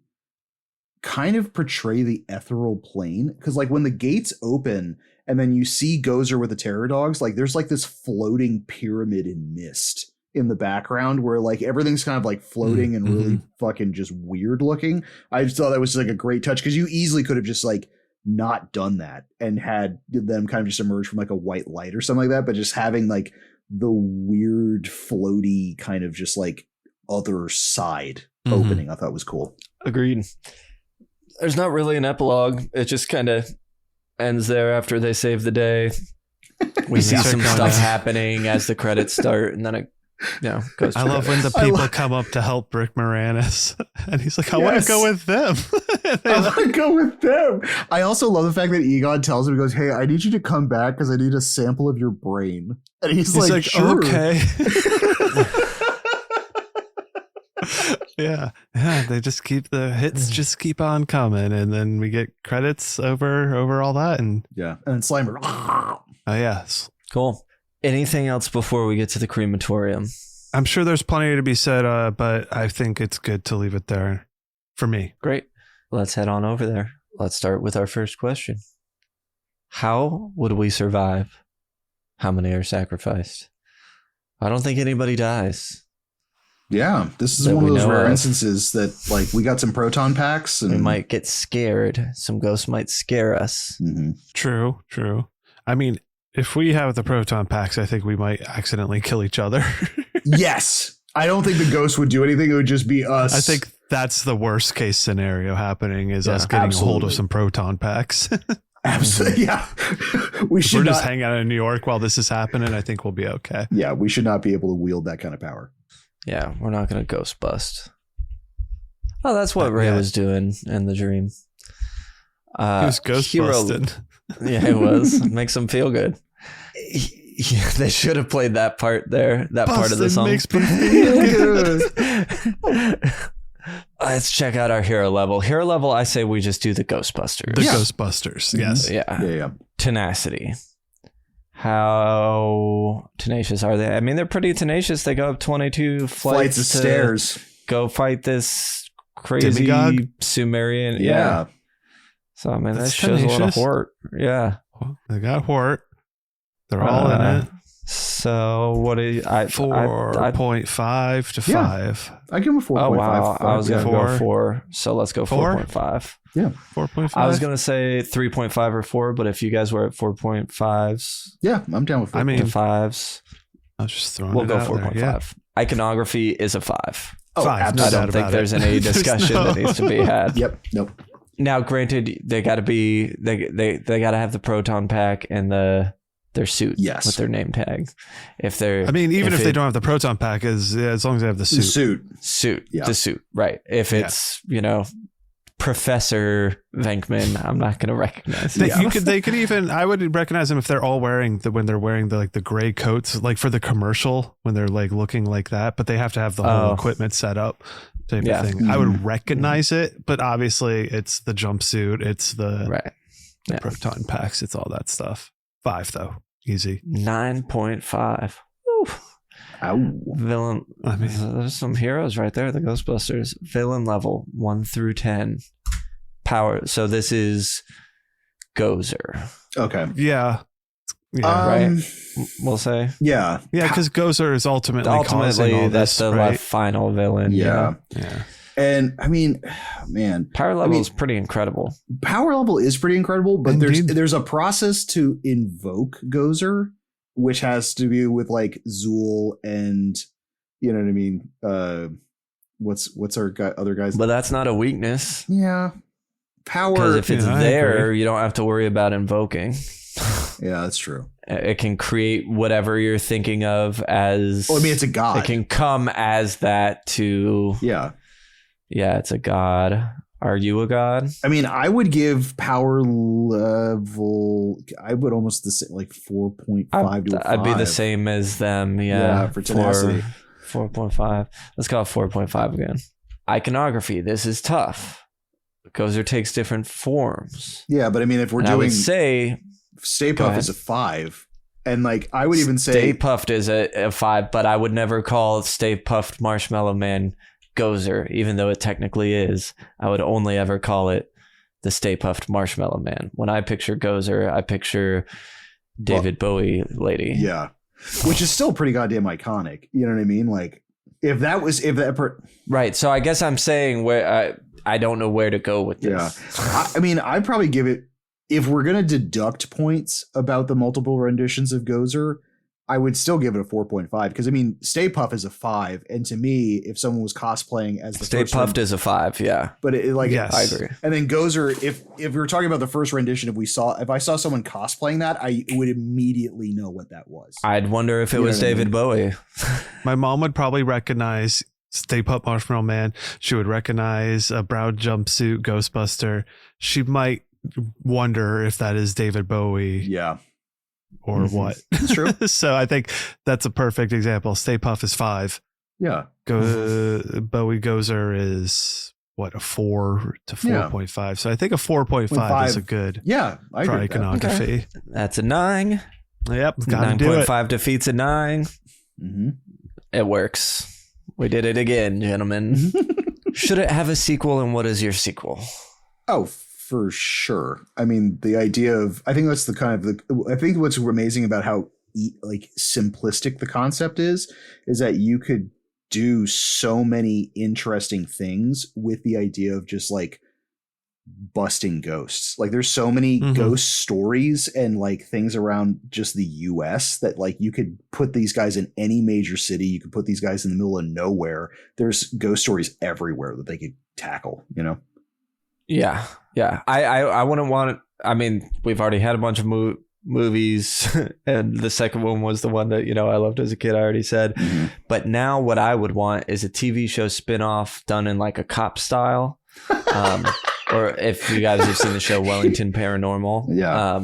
J: kind of portray the ethereal plane. Because like when the gates open and then you see Gozer with the terror dogs, like there's like this floating pyramid in mist in the background where like everything's kind of like floating and really fucking just weird looking. I just thought that was like a great touch because you easily could have just like not done that and had them kind of just emerge from like a white light or something like that, but just having like the weird floaty kind of just like other side opening I thought was cool.
C: Agreed. There's not really an epilogue. It just kind of ends there after they save the day. We see some stuff happening as the credits start, and then it goes.
B: I love when the people come up to help Rick Moranis, and he's like, I want to go with them.
J: I want to go with them. I also love the fact that Egon tells him, he goes, hey, I need you to come back because I need a sample of your brain. And he's like sure.
B: Okay. Yeah, they just keep the hits just keep on coming, and then we get credits over all that, and
J: and Slimer.
B: Yes.
C: Cool. Anything else before we get to the crematorium?
B: I'm sure there's plenty to be said, but I think it's good to leave it there for me.
C: Great. Let's head on over there. Let's start with our first question. How would we survive? How many are sacrificed? I don't think anybody dies.
J: Yeah, this is one of those rare instances that, like, we got some proton packs. And
C: we might get scared. Some ghosts might scare us.
J: Mm-hmm.
B: True. I mean, if we have the proton packs, I think we might accidentally kill each other.
J: Yes. I don't think the ghost would do anything. It would just be us.
B: I think that's the worst case scenario happening is us getting a hold of some proton packs.
J: Absolutely. Yeah. We're
B: just hanging out in New York while this is happening. I think we'll be okay.
J: Yeah. We should not be able to wield that kind of power.
C: Yeah. We're not going to ghost bust. Oh, that's what Ray was doing in the dream.
B: He was ghost busted.
C: Yeah, it was. Makes him feel good. Yeah, they should have played that part there. That part of the song
B: makes me feel good.
C: Let's check out our hero level. Hero level, I say we just do the Ghostbusters.
B: The Ghostbusters, yes.
C: Yeah. Tenacity. How tenacious are they? I mean, they're pretty tenacious. They go up 22 flights
J: of stairs.
C: Go fight this crazy
B: demigod?
C: Sumerian. Yeah. So, I mean, that shows a lot of Hort. Yeah.
B: Well, they got Hort. They're all in it.
C: So what do you...
B: 4.5 to 5.
J: I give them a 4.5.
C: Oh, wow. I was going to go 4. So let's go 4.5.
J: Yeah.
B: 4.5.
C: I was going to say 3.5 or 4, but if you guys were at 4.5s...
J: Yeah, I'm down with 4.5.
C: I mean, 5s.
B: I was just throwing
C: we'll
B: it
C: go
B: out
C: 4.5.
B: there. Yeah.
C: Iconography is a 5.
J: Oh,
B: 5.
C: I don't think there's any discussion that needs to be had.
J: Yep. Nope.
C: Now, granted, they got to be... They got to have the proton pack and their suit with their name tag. If they're,
B: I mean, even if they don't have the proton pack, as long as they have the suit.
C: The suit, right? If it's Professor Venkman, I'm not going to recognize them.
B: They could even. I would recognize them if they're all wearing when they're wearing the gray coats, like for the commercial when they're like looking like that. But they have to have the whole equipment set up. Type of thing. I would recognize it, but obviously it's the jumpsuit, it's the proton packs, it's all that stuff. 5 though. Easy.
C: 9.5.
J: Ow.
C: Villain. I mean, there's some heroes right there. The Ghostbusters. Villain level 1 through 10. Power. So this is Gozer.
J: Okay.
B: Yeah.
C: Right. We'll say.
J: Yeah.
B: Yeah, because Gozer is ultimately causing all
C: that's
B: this,
C: the final villain.
J: Yeah.
B: Yeah.
J: And I mean, man,
C: power level is pretty incredible.
J: Power level is pretty incredible, but there's a process to invoke Gozer, which has to do with like Zool and you know what I mean. What's our other guys?
C: But that's not a weakness.
J: Yeah, power.
C: Because if it's there, you don't have to worry about invoking.
J: Yeah, that's true.
C: It can create whatever you're thinking of as.
J: Well, I mean, it's a god.
C: It can come as that to.
J: Yeah.
C: Yeah, it's a god. Are you a god?
J: I mean, I would give power level. I would almost like 4.5 to 5.
C: I'd be the same as them.
J: Yeah, for tenacity.
C: 4.5. Let's call it 4.5 again. Iconography. This is tough. Gozer takes different forms.
J: Yeah, but I mean, if we're doing,
C: I would say
J: Stay Puft is a 5, and like I would even say
C: Stay Puft is a 5, but I would never call Stay Puft Marshmallow Man Gozer, even though it technically is. I would only ever call it the Stay Puft Marshmallow Man. When I picture Gozer, I picture David Bowie lady.
J: Yeah, which is still pretty goddamn iconic. You know what I mean? Like
C: right. So I guess I'm saying where I don't know where to go with this.
J: Yeah, I mean, I'd probably give it, if we're gonna deduct points about the multiple renditions of Gozer, I would still give it a 4.5 because I mean, Stay Puft is a 5, and to me, if someone was cosplaying as the
C: Stay Puft is a 5, yeah.
J: But
C: yes. I agree.
J: And then Gozer, if we were talking about the first rendition, if I saw someone cosplaying that, I would immediately know what that was.
C: I'd wonder if it was David Bowie.
B: My mom would probably recognize Stay Puft Marshmallow Man. She would recognize a brown jumpsuit Ghostbuster. She might wonder if that is David Bowie.
J: Yeah.
B: Or what?
J: It's true.
B: So I think that's a perfect example. Stay Puft is 5.
J: Yeah.
B: Bowie Gozer is what, a 4 to 4.5. Yeah. So I think a 4.5 is a good.
J: Yeah, I
B: for iconography.
C: Okay. That's a 9.
B: Yep, gotta do it.
C: 9.5 defeats a 9.
J: Mm-hmm.
C: It works. We did it again, gentlemen. Should it have a sequel, and what is your sequel?
J: Oh, for sure. I mean, the idea of, I think that's I think what's amazing about how like simplistic the concept is that you could do so many interesting things with the idea of just like busting ghosts. Like there's so many ghost stories and like things around just the US that like you could put these guys in any major city. You could put these guys in the middle of nowhere. There's ghost stories everywhere that they could tackle, you know?
C: Yeah. I wouldn't want it. I mean, we've already had a bunch of movies and the second one was the one that, you know, I loved as a kid, I already said. But now what I would want is a TV show spinoff done in like a cop style. Or if you guys have seen the show Wellington Paranormal.
J: Yeah.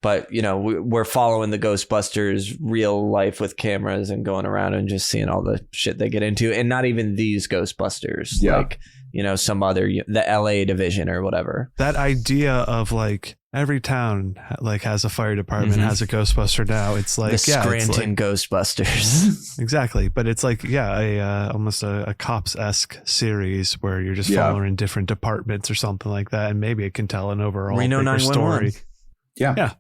C: But, you know, we're following the Ghostbusters real life with cameras and going around and just seeing all the shit they get into. And not even these Ghostbusters. Yeah. Like, you know, some other, the LA division or whatever.
B: That idea of like every town like has a fire department, has a Ghostbuster now. It's like
C: the Scranton Ghostbusters.
B: Exactly. But it's like, almost a cops-esque series where you're just following different departments or something like that. And maybe it can tell an overall
C: Reno
B: bigger
C: 911.
B: story.
J: Yeah.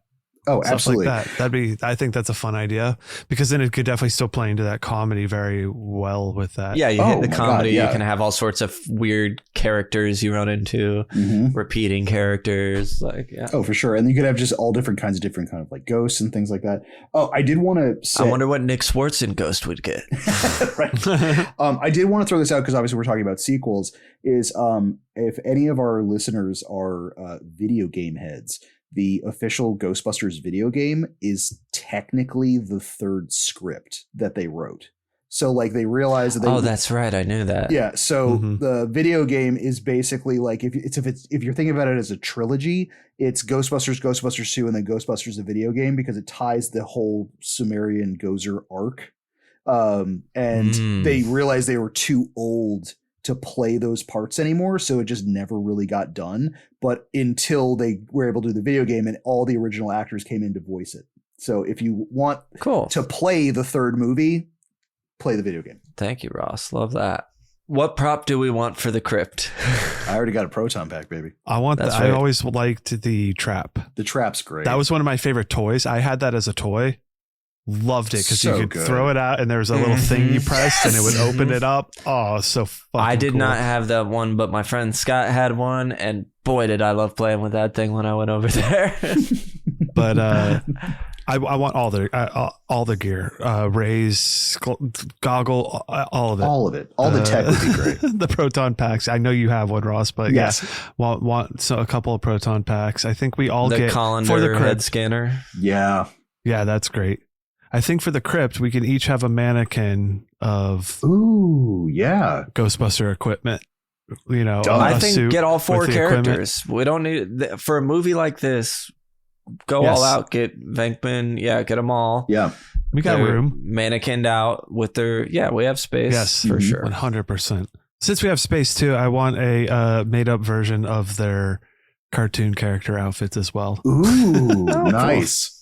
J: Oh,
B: Stuff
J: absolutely.
B: like that. I think that's a fun idea because then it could definitely still play into that comedy very well with that.
C: Yeah, you hit the comedy. God, you can have all sorts of weird characters you run into, repeating characters. Like,
J: Oh, for sure. And you could have just all different kinds of like ghosts and things like that. Oh, I did want to say,
C: I wonder what Nick Swartz in Ghost would get.
J: Right. I did want to throw this out because obviously we're talking about sequels. Is if any of our listeners are video game heads, the official Ghostbusters video game is technically the third script that they wrote. So like they realized that they
C: that's right. I knew that.
J: Yeah. So the video game is basically like if you're thinking about it as a trilogy, it's Ghostbusters, Ghostbusters 2, and then Ghostbusters the video game because it ties the whole Sumerian Gozer arc. And they realized they were too old to play those parts anymore, so it just never really got done. But until they were able to do the video game and all the original actors came in to voice it. So if you want to play the third movie, play the video game.
C: Thank you, Ross. Love that. What prop do we want for the crypt?
J: I already got a proton pack, baby.
B: I want that. Right. I always liked the trap.
J: The trap's great.
B: That was one of my favorite toys. I had that as a toy. Loved it because you could throw it out and there was a little thing you pressed and it would open it up. Oh, so fucking
C: I did
B: cool.
C: not have that one, but my friend Scott had one, and boy, did I love playing with that thing when I went over there.
B: But I want all the gear, rays, goggle, all of it.
J: All of it. All the tech would be great.
B: The proton packs. I know you have one, Ross, but
J: yes,
B: want a couple of proton packs. I think we all get
C: colander
B: for the
C: head scanner.
J: Yeah,
B: that's great. I think for the crypt, we can each have a mannequin of
J: Ghostbuster
B: equipment. You know,
C: I think get all 4 characters. We don't need for a movie like this. Go all out. Get Venkman. Yeah, get them all.
J: Yeah,
B: we got room.
C: Mannequined out with their. Yeah, we have space.
B: Yes,
C: for sure.
B: 100%. Since we have space too, I want a made up version of their cartoon character outfits as well.
J: Ooh, nice.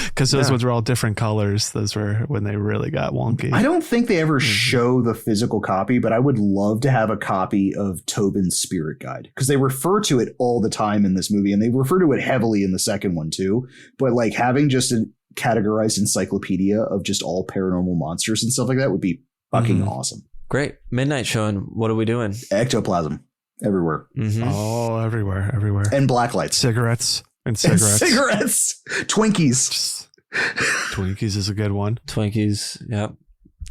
B: Because those ones were all different colors. Those were when they really got wonky.
J: I don't think they ever show the physical copy, but I would love to have a copy of Tobin's Spirit Guide because they refer to it all the time in this movie, and they refer to it heavily in the second one too. But like having just a categorized encyclopedia of just all paranormal monsters and stuff like that would be fucking awesome.
C: Great. Midnight showing. What are we doing?
J: Ectoplasm everywhere.
B: Oh, everywhere.
J: And black lights.
B: Cigarettes.
J: Twinkies.
B: Twinkies is a good one.
C: Twinkies. Yep.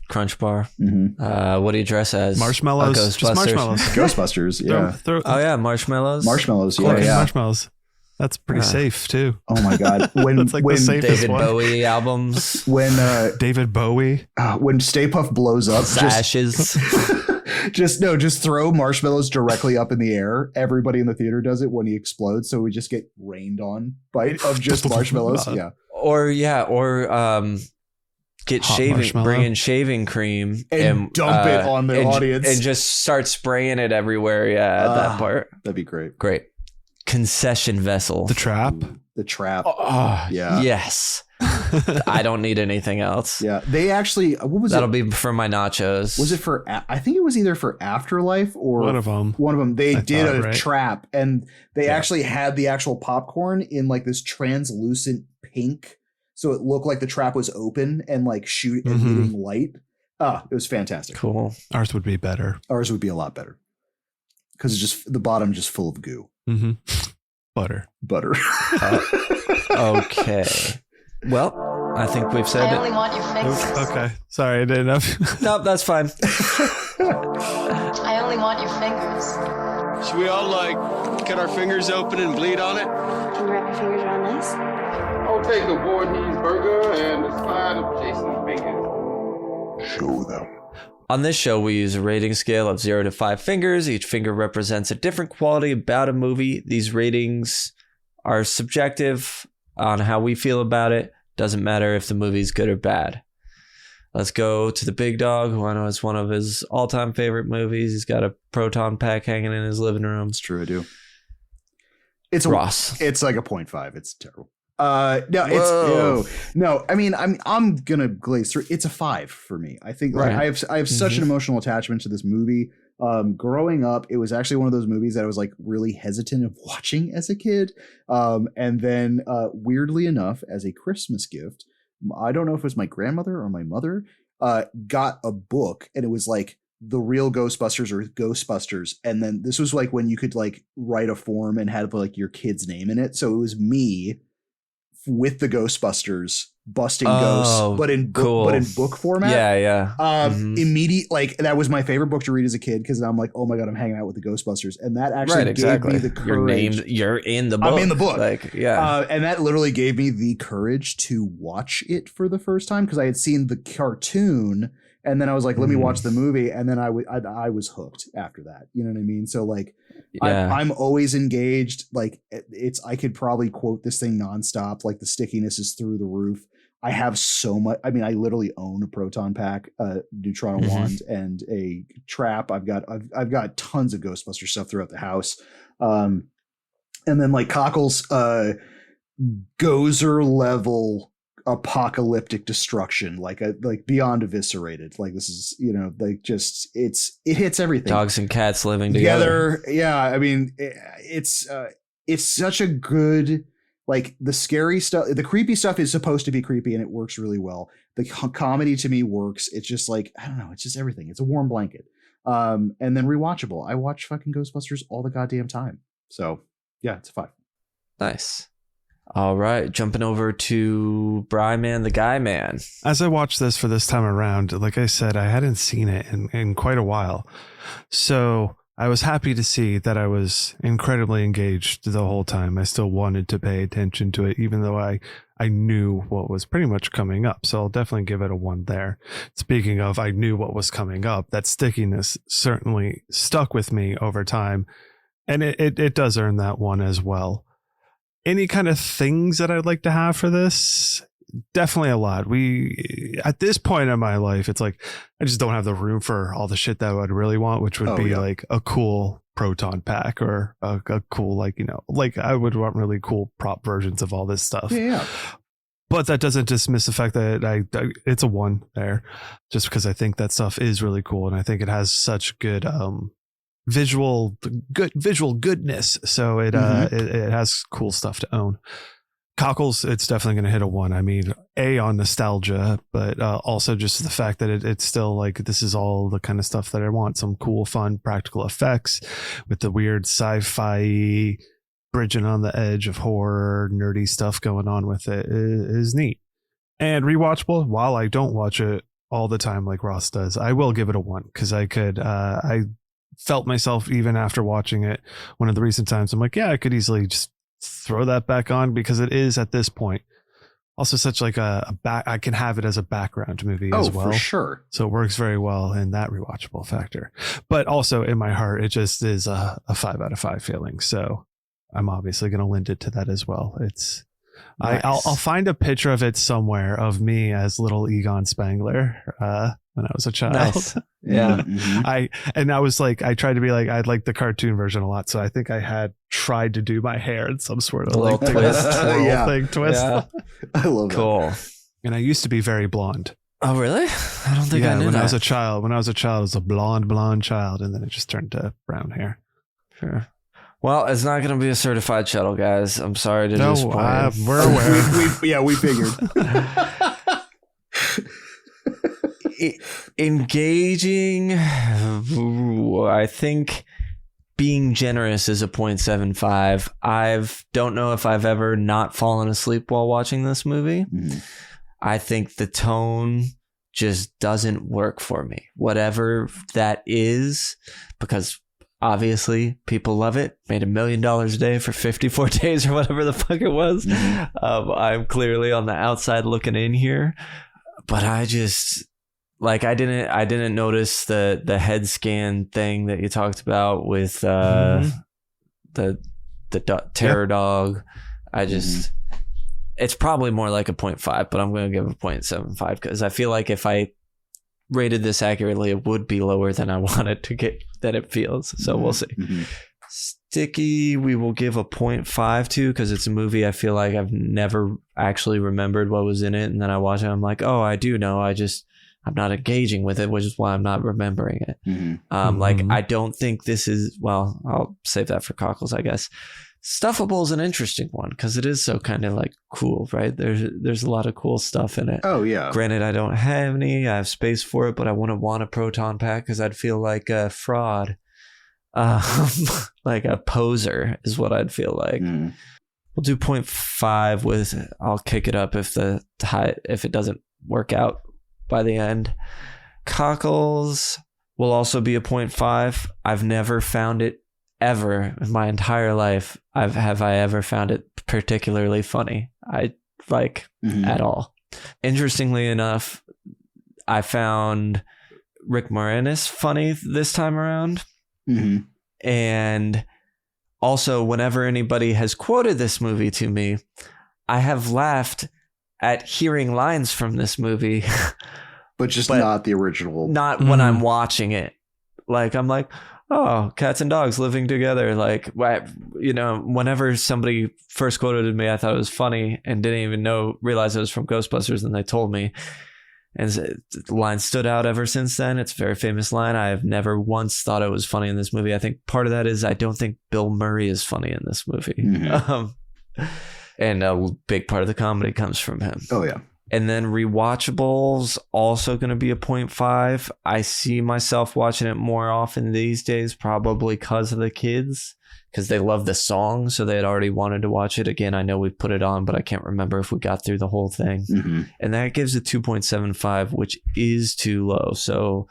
C: Crunch bar. What do you dress as?
B: Marshmallows.
C: Ghostbusters.
B: Just marshmallows.
J: Ghostbusters. Yeah.
C: Marshmallows.
J: Marshmallows.
B: Marshmallows. That's pretty safe too.
J: Oh my god! When
B: like
J: when
C: David Bowie albums.
J: When
B: David Bowie.
J: When Stay Puft blows up.
C: Ashes.
J: Just throw marshmallows directly up in the air. Everybody in the theater does it when he explodes, so we just get rained on of just marshmallows.
C: Or bring in shaving cream
J: and dump it on the audience
C: and just start spraying it everywhere. Yeah, that part.
J: That'd be great.
C: Great. Concession vessel.
B: The trap.
J: The trap.
C: Yeah. Yes. I don't need anything else.
J: Yeah, they actually. What was
C: That'll be for my nachos.
J: Was it for? I think it was either for Afterlife or
B: one of them.
J: One of them. They did a trap, and they actually had the actual popcorn in like this translucent pink, so it looked like the trap was open and like emitting light. It was fantastic.
C: Cool.
B: Ours would be better.
J: Ours would be a lot better because it's just the bottom just full of goo.
B: Mm-hmm. Butter.
C: Okay. Well, I think we've said
F: I only want your fingers.
B: Okay. Sorry, I didn't know.
C: Nope, that's fine.
F: I only want your fingers.
K: Should we all cut our fingers open and bleed on it?
F: Can you wrap your fingers around this?
K: I'll take a Voorhees burger and a side of Jason's bacon.
E: Show them.
C: On this show, we use a rating scale of 0 to 5 fingers. Each finger represents a different quality about a movie. These ratings are subjective on how we feel about it. Doesn't matter if the movie's good or bad. Let's go to the big dog, who I know is one of his all-time favorite movies. He's got a proton pack hanging in his living room.
J: It's true, I do. It's
C: Ross.
J: It's like a 0.5. It's terrible. No. I mean, I'm gonna glaze through. It's a 5 for me. I think
C: right.
J: I have such an emotional attachment to this movie. Growing up, it was actually one of those movies that I was like really hesitant of watching as a kid. And then weirdly enough, as a Christmas gift, I don't know if it was my grandmother or my mother, got a book, and it was like The Real Ghostbusters or Ghostbusters. And then this was like when you could like write a form and have like your kid's name in it. So it was me with the Ghostbusters busting ghosts, but in book format.
C: Yeah.
J: Immediate, like that was my favorite book to read as a kid, because I'm like, oh my god, I'm hanging out with the Ghostbusters, and that actually gave me the courage.
C: You're in the book.
J: I'm in the book.
C: Like, yeah.
J: And that literally gave me the courage to watch it for the first time, because I had seen the cartoon, and then I was like, let me watch the movie, and then I was hooked after that. You know what I mean? So like, I'm always engaged. Like I could probably quote this thing nonstop. Like the stickiness is through the roof. I have so much. I mean, I literally own a proton pack, a neutrino wand, and a trap. I've got tons of Ghostbuster stuff throughout the house. And then like Cockle's Gozer level apocalyptic destruction, like beyond eviscerated. Like this is, like just it hits everything.
C: Dogs and cats living together.
J: Yeah, I mean, it's such a good. Like the scary stuff, the creepy stuff is supposed to be creepy, and it works really well. The comedy to me works. It's just like, I don't know. It's just everything. It's a warm blanket. And then rewatchable. I watch fucking Ghostbusters all the goddamn time. So yeah, it's a 5.
C: Nice. All right. Jumping over to Bryan, the guy man.
B: As I watched this for this time around, like I said, I hadn't seen it in quite a while. So I was happy to see that I was incredibly engaged the whole time. I still wanted to pay attention to it, even though I knew what was pretty much coming up. So I'll definitely give it a 1 there. Speaking of, I knew what was coming up. That stickiness certainly stuck with me over time. And it does earn that 1 as well. Any kind of things that I'd like to have for this? Definitely a lot. At this point in my life, it's like I just don't have the room for all the shit that I would really want, which would be like a cool proton pack or a cool, like I would want really cool prop versions of all this stuff.
J: Yeah.
B: But that doesn't dismiss the fact that it's a 1 there, just because I think that stuff is really cool, and I think it has such good visual goodness. So it has cool stuff to own. Cockles, it's definitely going to hit a 1. I mean, on nostalgia, but also just the fact that it's still like, this is all the kind of stuff that I want. Some cool, fun, practical effects with the weird sci-fi bridging on the edge of horror, nerdy stuff going on with it is neat. And rewatchable, while I don't watch it all the time like Ross does, I will give it a 1, because I felt myself even after watching it one of the recent times. I'm like, yeah, I could easily just throw that back on, because it is at this point also such like I can have it as a background movie as well.
J: For sure.
B: So it works very well in that rewatchable factor. But also in my heart, it just is a 5 out of 5 feeling. So I'm obviously going to lend it to that as well. It's nice. I'll find a picture of it somewhere of me as little Egon Spangler when I was a child.
C: Nice. Yeah.
B: I was like, I tried to be like, I'd like the cartoon version a lot. So I think I had tried to do my hair in some sort of like twist, twist.
C: Yeah.
J: I love that.
C: Cool.
B: And I used to be very blonde.
C: Oh, really? I don't think I knew
B: when
C: that.
B: I was a child, I was a blonde child, and then it just turned to brown hair.
C: Sure. Well, it's not going to be a certified shuttle, guys. I'm sorry to disappoint.
B: We're aware.
J: we figured.
C: Engaging, I think being generous is a 0.75. I don't know if I've ever not fallen asleep while watching this movie. I think the tone just doesn't work for me, whatever that is, because obviously people love it. Made $1 million a day for 54 days or whatever the fuck it was. I'm clearly on the outside looking in here, but I just like, I didn't notice the head scan thing that you talked about with the terror dog. I just, it's probably more like a 0.5, but I'm going to give a 0.75 because I feel like if I rated this accurately, it would be lower than I wanted to get that it feels. So we'll see. Sticky, we will give a 0.5 to because it's a movie I feel like I've never actually remembered what was in it. And then I watch it, I'm like, oh, I do know. I'm not engaging with it, which is why I'm not remembering it. Like, I don't think this is, well, I'll save that for Cockles, I guess. Stuffable is an interesting one because it is so kind of like cool, right? There's a lot of cool stuff in it.
J: Oh, yeah.
C: Granted, I don't have any. I have space for it, but I wouldn't want a proton pack because I'd feel like a fraud. Like a poser is what I'd feel like. We'll do 0.5 with, I'll kick it up if it doesn't work out by the end. Cockles will also be a 0.5. I've never found it ever in my entire life. Have I ever found it particularly funny? At all. Interestingly enough, I found Rick Moranis funny this time around. And also, whenever anybody has quoted this movie to me, I have laughed at hearing lines from this movie.
J: but not the original.
C: Not when I'm watching it. Like, I'm like, oh, cats and dogs living together. Like, whenever somebody first quoted me, I thought it was funny and didn't even realize it was from Ghostbusters. And they told me. And the line stood out ever since then. It's a very famous line. I have never once thought it was funny in this movie. I think part of that is I don't think Bill Murray is funny in this movie. And a big part of the comedy comes from him.
J: Oh, yeah.
C: And then rewatchables, also going to be a 0.5. I see myself watching it more often these days, probably because of the kids, because they love the song. So they had already wanted to watch it. Again, I know we put it on, but I can't remember if we got through the whole thing. And that gives a 2.75, which is too low. So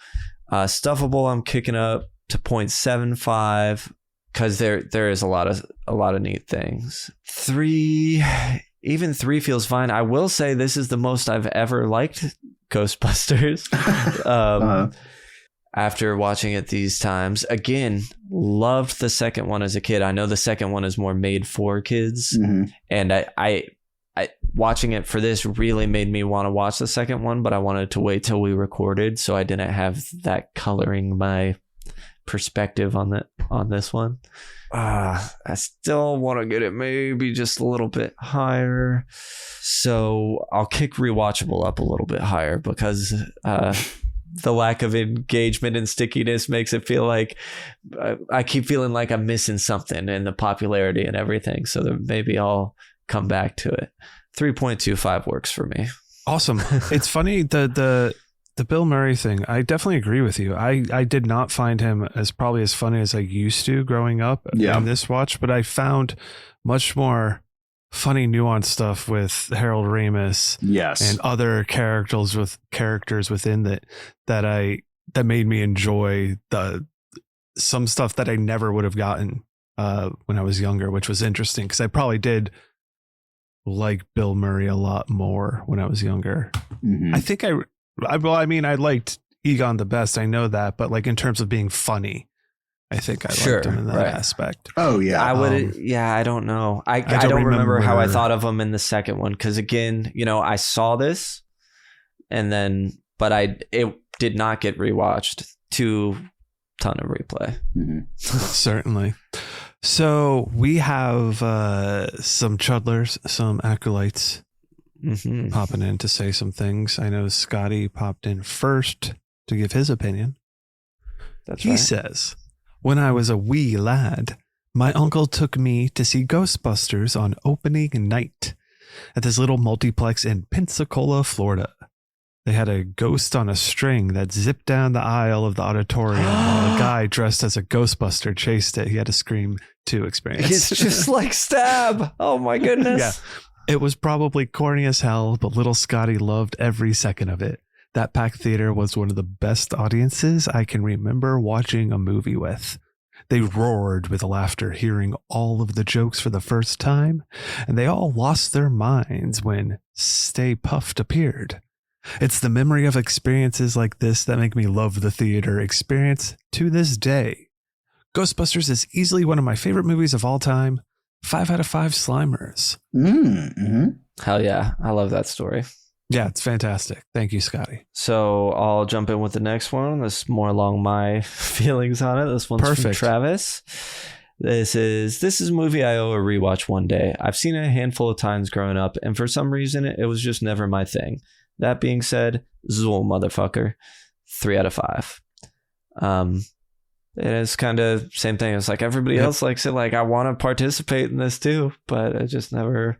C: Stuffable, I'm kicking up to 0.75 because there is a lot of neat things. 3... Even 3 feels fine. I will say this is the most I've ever liked Ghostbusters. After watching it these times. Again, loved the second one as a kid. I know the second one is more made for kids. And I watching it for this really made me want to watch the second one, but I wanted to wait till we recorded, so I didn't have that coloring my perspective on this one. I still want to get it maybe just a little bit higher, so I'll kick rewatchable up a little bit higher because the lack of engagement and stickiness makes it feel like I keep feeling like I'm missing something in the popularity and everything, so that maybe I'll come back to it. 3.25 works for me.
B: Awesome. It's funny, the Bill Murray thing, I definitely agree with you. I did not find him probably as funny as I used to growing up in this watch, but I found much more funny, nuanced stuff with Harold Ramis and other characters within that made me enjoy some stuff that I never would have gotten when I was younger, which was interesting because I probably did like Bill Murray a lot more when I was younger. I think I liked Egon the best. I know that, but like in terms of being funny, I think I liked him in that aspect.
J: Oh yeah.
C: I don't know. I don't remember how I thought of him in the second one. Cause again, I saw this but but it did not get rewatched. Ton of replay.
B: Certainly. So we have some Chuddlers, some acolytes popping in to say some things. I know Scotty popped in first to give his opinion. He says, when I was a wee lad, my uncle took me to see Ghostbusters on opening night at this little multiplex in Pensacola, Florida. They had a ghost on a string that zipped down the aisle of the auditorium while a guy dressed as a Ghostbuster chased it. He had a Scream 2 experience.
C: It's just like Stab. Oh my goodness.
B: Yeah. It was probably corny as hell, but little Scotty loved every second of it. That packed theater was one of the best audiences I can remember watching a movie with. They roared with laughter hearing all of the jokes for the first time, and they all lost their minds when Stay Puft appeared. It's the memory of experiences like this that make me love the theater experience to this day. Ghostbusters is easily one of my favorite movies of all time. 5 out of 5 Slimers.
C: Hell yeah. I love that story.
B: Yeah, it's fantastic. Thank you, Scotty.
C: So I'll jump in with the next one. This is more along my feelings on it. This one's from Travis. This is a movie I owe a rewatch one day. I've seen it a handful of times growing up, and for some reason, it was just never my thing. That being said, Zool motherfucker, 3 out of 5. It is kind of same thing. It's like everybody else likes it. Like I want to participate in this too, but I just never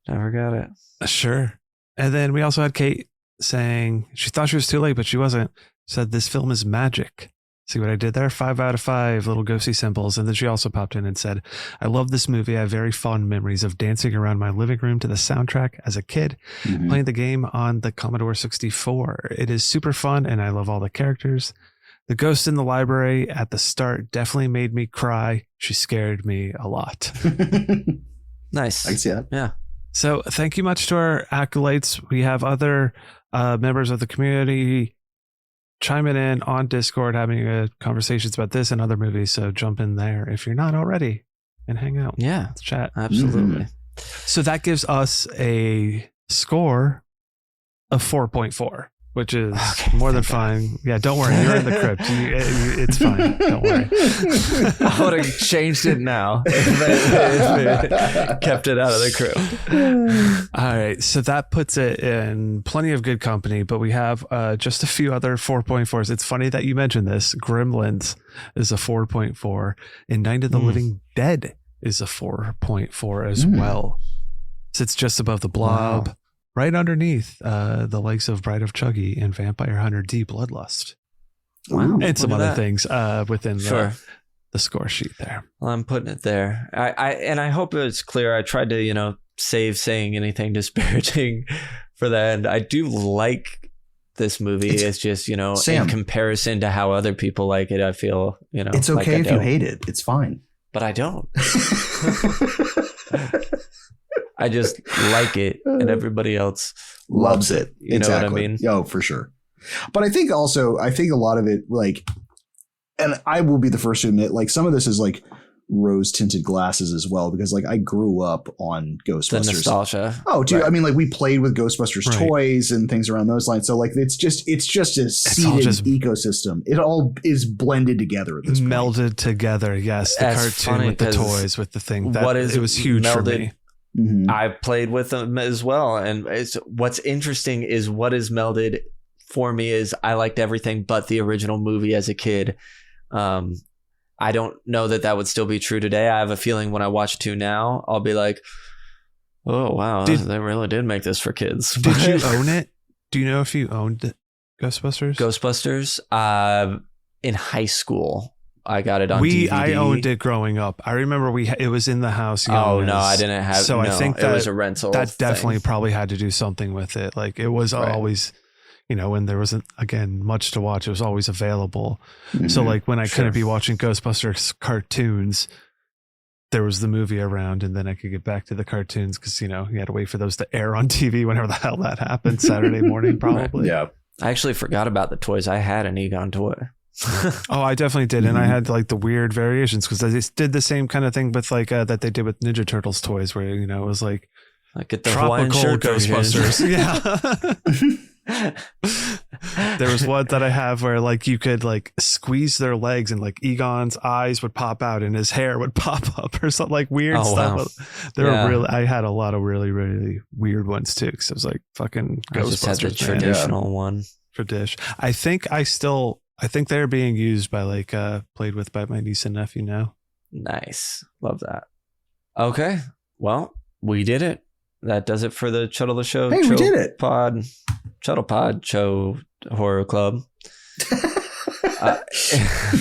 C: got it.
B: Sure. And then we also had Kate saying she thought she was too late, but she wasn't. Said this film is magic. See what I did there? 5 out of 5 little ghosty symbols. And then she also popped in and said, I love this movie. I have very fond memories of dancing around my living room to the soundtrack as a kid, playing the game on the Commodore 64. It is super fun and I love all the characters. The ghost in the library at the start definitely made me cry. She scared me a lot.
C: Nice.
J: I can see that.
C: Yeah.
B: So thank you much to our acolytes. We have other members of the community chiming in on Discord, having conversations about this and other movies. So jump in there if you're not already and hang out.
C: Yeah.
B: Let's chat.
C: Absolutely.
B: So that gives us a score of 4.4. Which is more than fine. Yeah, don't worry. You're in the crypt. It's fine. Don't worry.
C: I would have changed it now if it kept it out of the crypt.
B: All right. So that puts it in plenty of good company, but we have just a few other 4.4s. It's funny that you mentioned this. Gremlins is a 4.4 and Night of the Living Dead is a 4.4 as well. Sits just above the Blob. Wow. Right underneath the likes of Bride of Chuggy and Vampire Hunter D Bloodlust.
C: Wow.
B: And some other things within the score sheet there.
C: Well, I'm putting it there. I hope it's clear. I tried to, save saying anything disparaging for the end. I do like this movie. It's just, Sam, in comparison to how other people like it, I feel,
J: it's okay if you hate it. It's fine.
C: But I don't. I just like it and everybody else
J: loves it.
C: You know what I mean?
J: Oh, for sure. But I think a lot of it, and I will be the first to admit, some of this is rose tinted glasses as well, because I grew up on Ghostbusters.
C: The nostalgia.
J: Oh, dude. Right. I mean, we played with Ghostbusters toys and things around those lines. So it's just a seeded ecosystem. It all is blended together at this point.
B: Melded together. Yes. The cartoon with the toys with the thing. It was huge for me.
C: Mm-hmm. I played with them as well, and what's interesting is what is melded for me is I liked everything but the original movie as a kid. I don't know that would still be true today. I have a feeling when I watch 2 now, I'll be like, oh wow, they really did make this for kids.
B: Did you own it? Do you know if you owned Ghostbusters?
C: In high school. I got it on DVD.
B: I owned it growing up. I remember it was in the house.
C: Oh no, I didn't have.
B: So I think that
C: it was a rental.
B: That definitely probably had to do something with it. It was always, when there wasn't much to watch, it was always available. Mm-hmm. So when I couldn't be watching Ghostbusters cartoons, there was the movie around, and then I could get back to the cartoons because you had to wait for those to air on TV whenever the hell that happened. Saturday morning, probably.
J: Yeah.
C: I actually forgot about the toys. I had an Egon toy.
B: Oh, I definitely did, and I had the weird variations because they did the same kind of thing with that they did with Ninja Turtles toys, where it was
C: get the
B: tropical
C: Hawaiian shirt
B: Ghostbusters. Yeah. There was one that I have where like you could like squeeze their legs and like Egon's eyes would pop out and his hair would pop up or something like weird stuff. Wow. There were really, I had a lot of really, really weird ones too. Cause it was like fucking Ghostbusters. I just had the
C: traditional one.
B: For Dish. I think they're being used by like, played with by my niece and nephew now.
C: Nice. Love that. Okay. Well, we did it. That does it for the Chuddle the Show.
J: Hey, we did it.
C: Chuddle Pod Show Horror Club.
J: That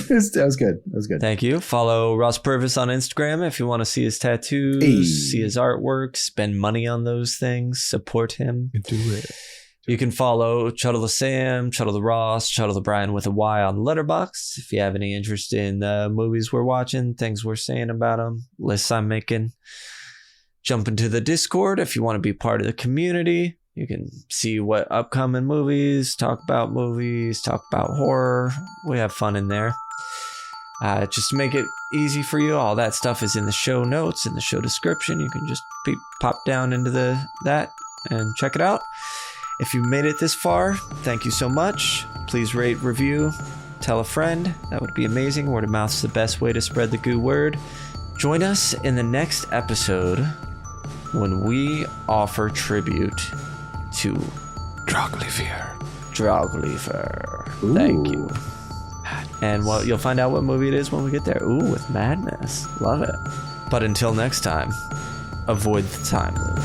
J: was good. That was good.
C: Thank you. Follow Ross Purvis on Instagram if you want to see his tattoos, see his artwork, spend money on those things, support him.
B: Do it.
C: You can follow Chuddle the Sam, Chuddle the Ross, Chuddle the Bryan with a Y on Letterboxd. If you have any interest in movies we're watching, things we're saying about them, lists I'm making. Jump into the Discord if you want to be part of the community. You can see what upcoming movies, talk about horror. We have fun in there. Just to make it easy for you, all that stuff is in the show notes, in the show description. You can just pop down into that and check it out. If you made it this far, thank you so much. Please rate, review, tell a friend. That would be amazing. Word of mouth is the best way to spread the goo word. Join us in the next episode when we offer tribute to
B: Droglifer.
C: Thank you. And you'll find out what movie it is when we get there. Ooh, with madness. Love it. But until next time, avoid the time loop.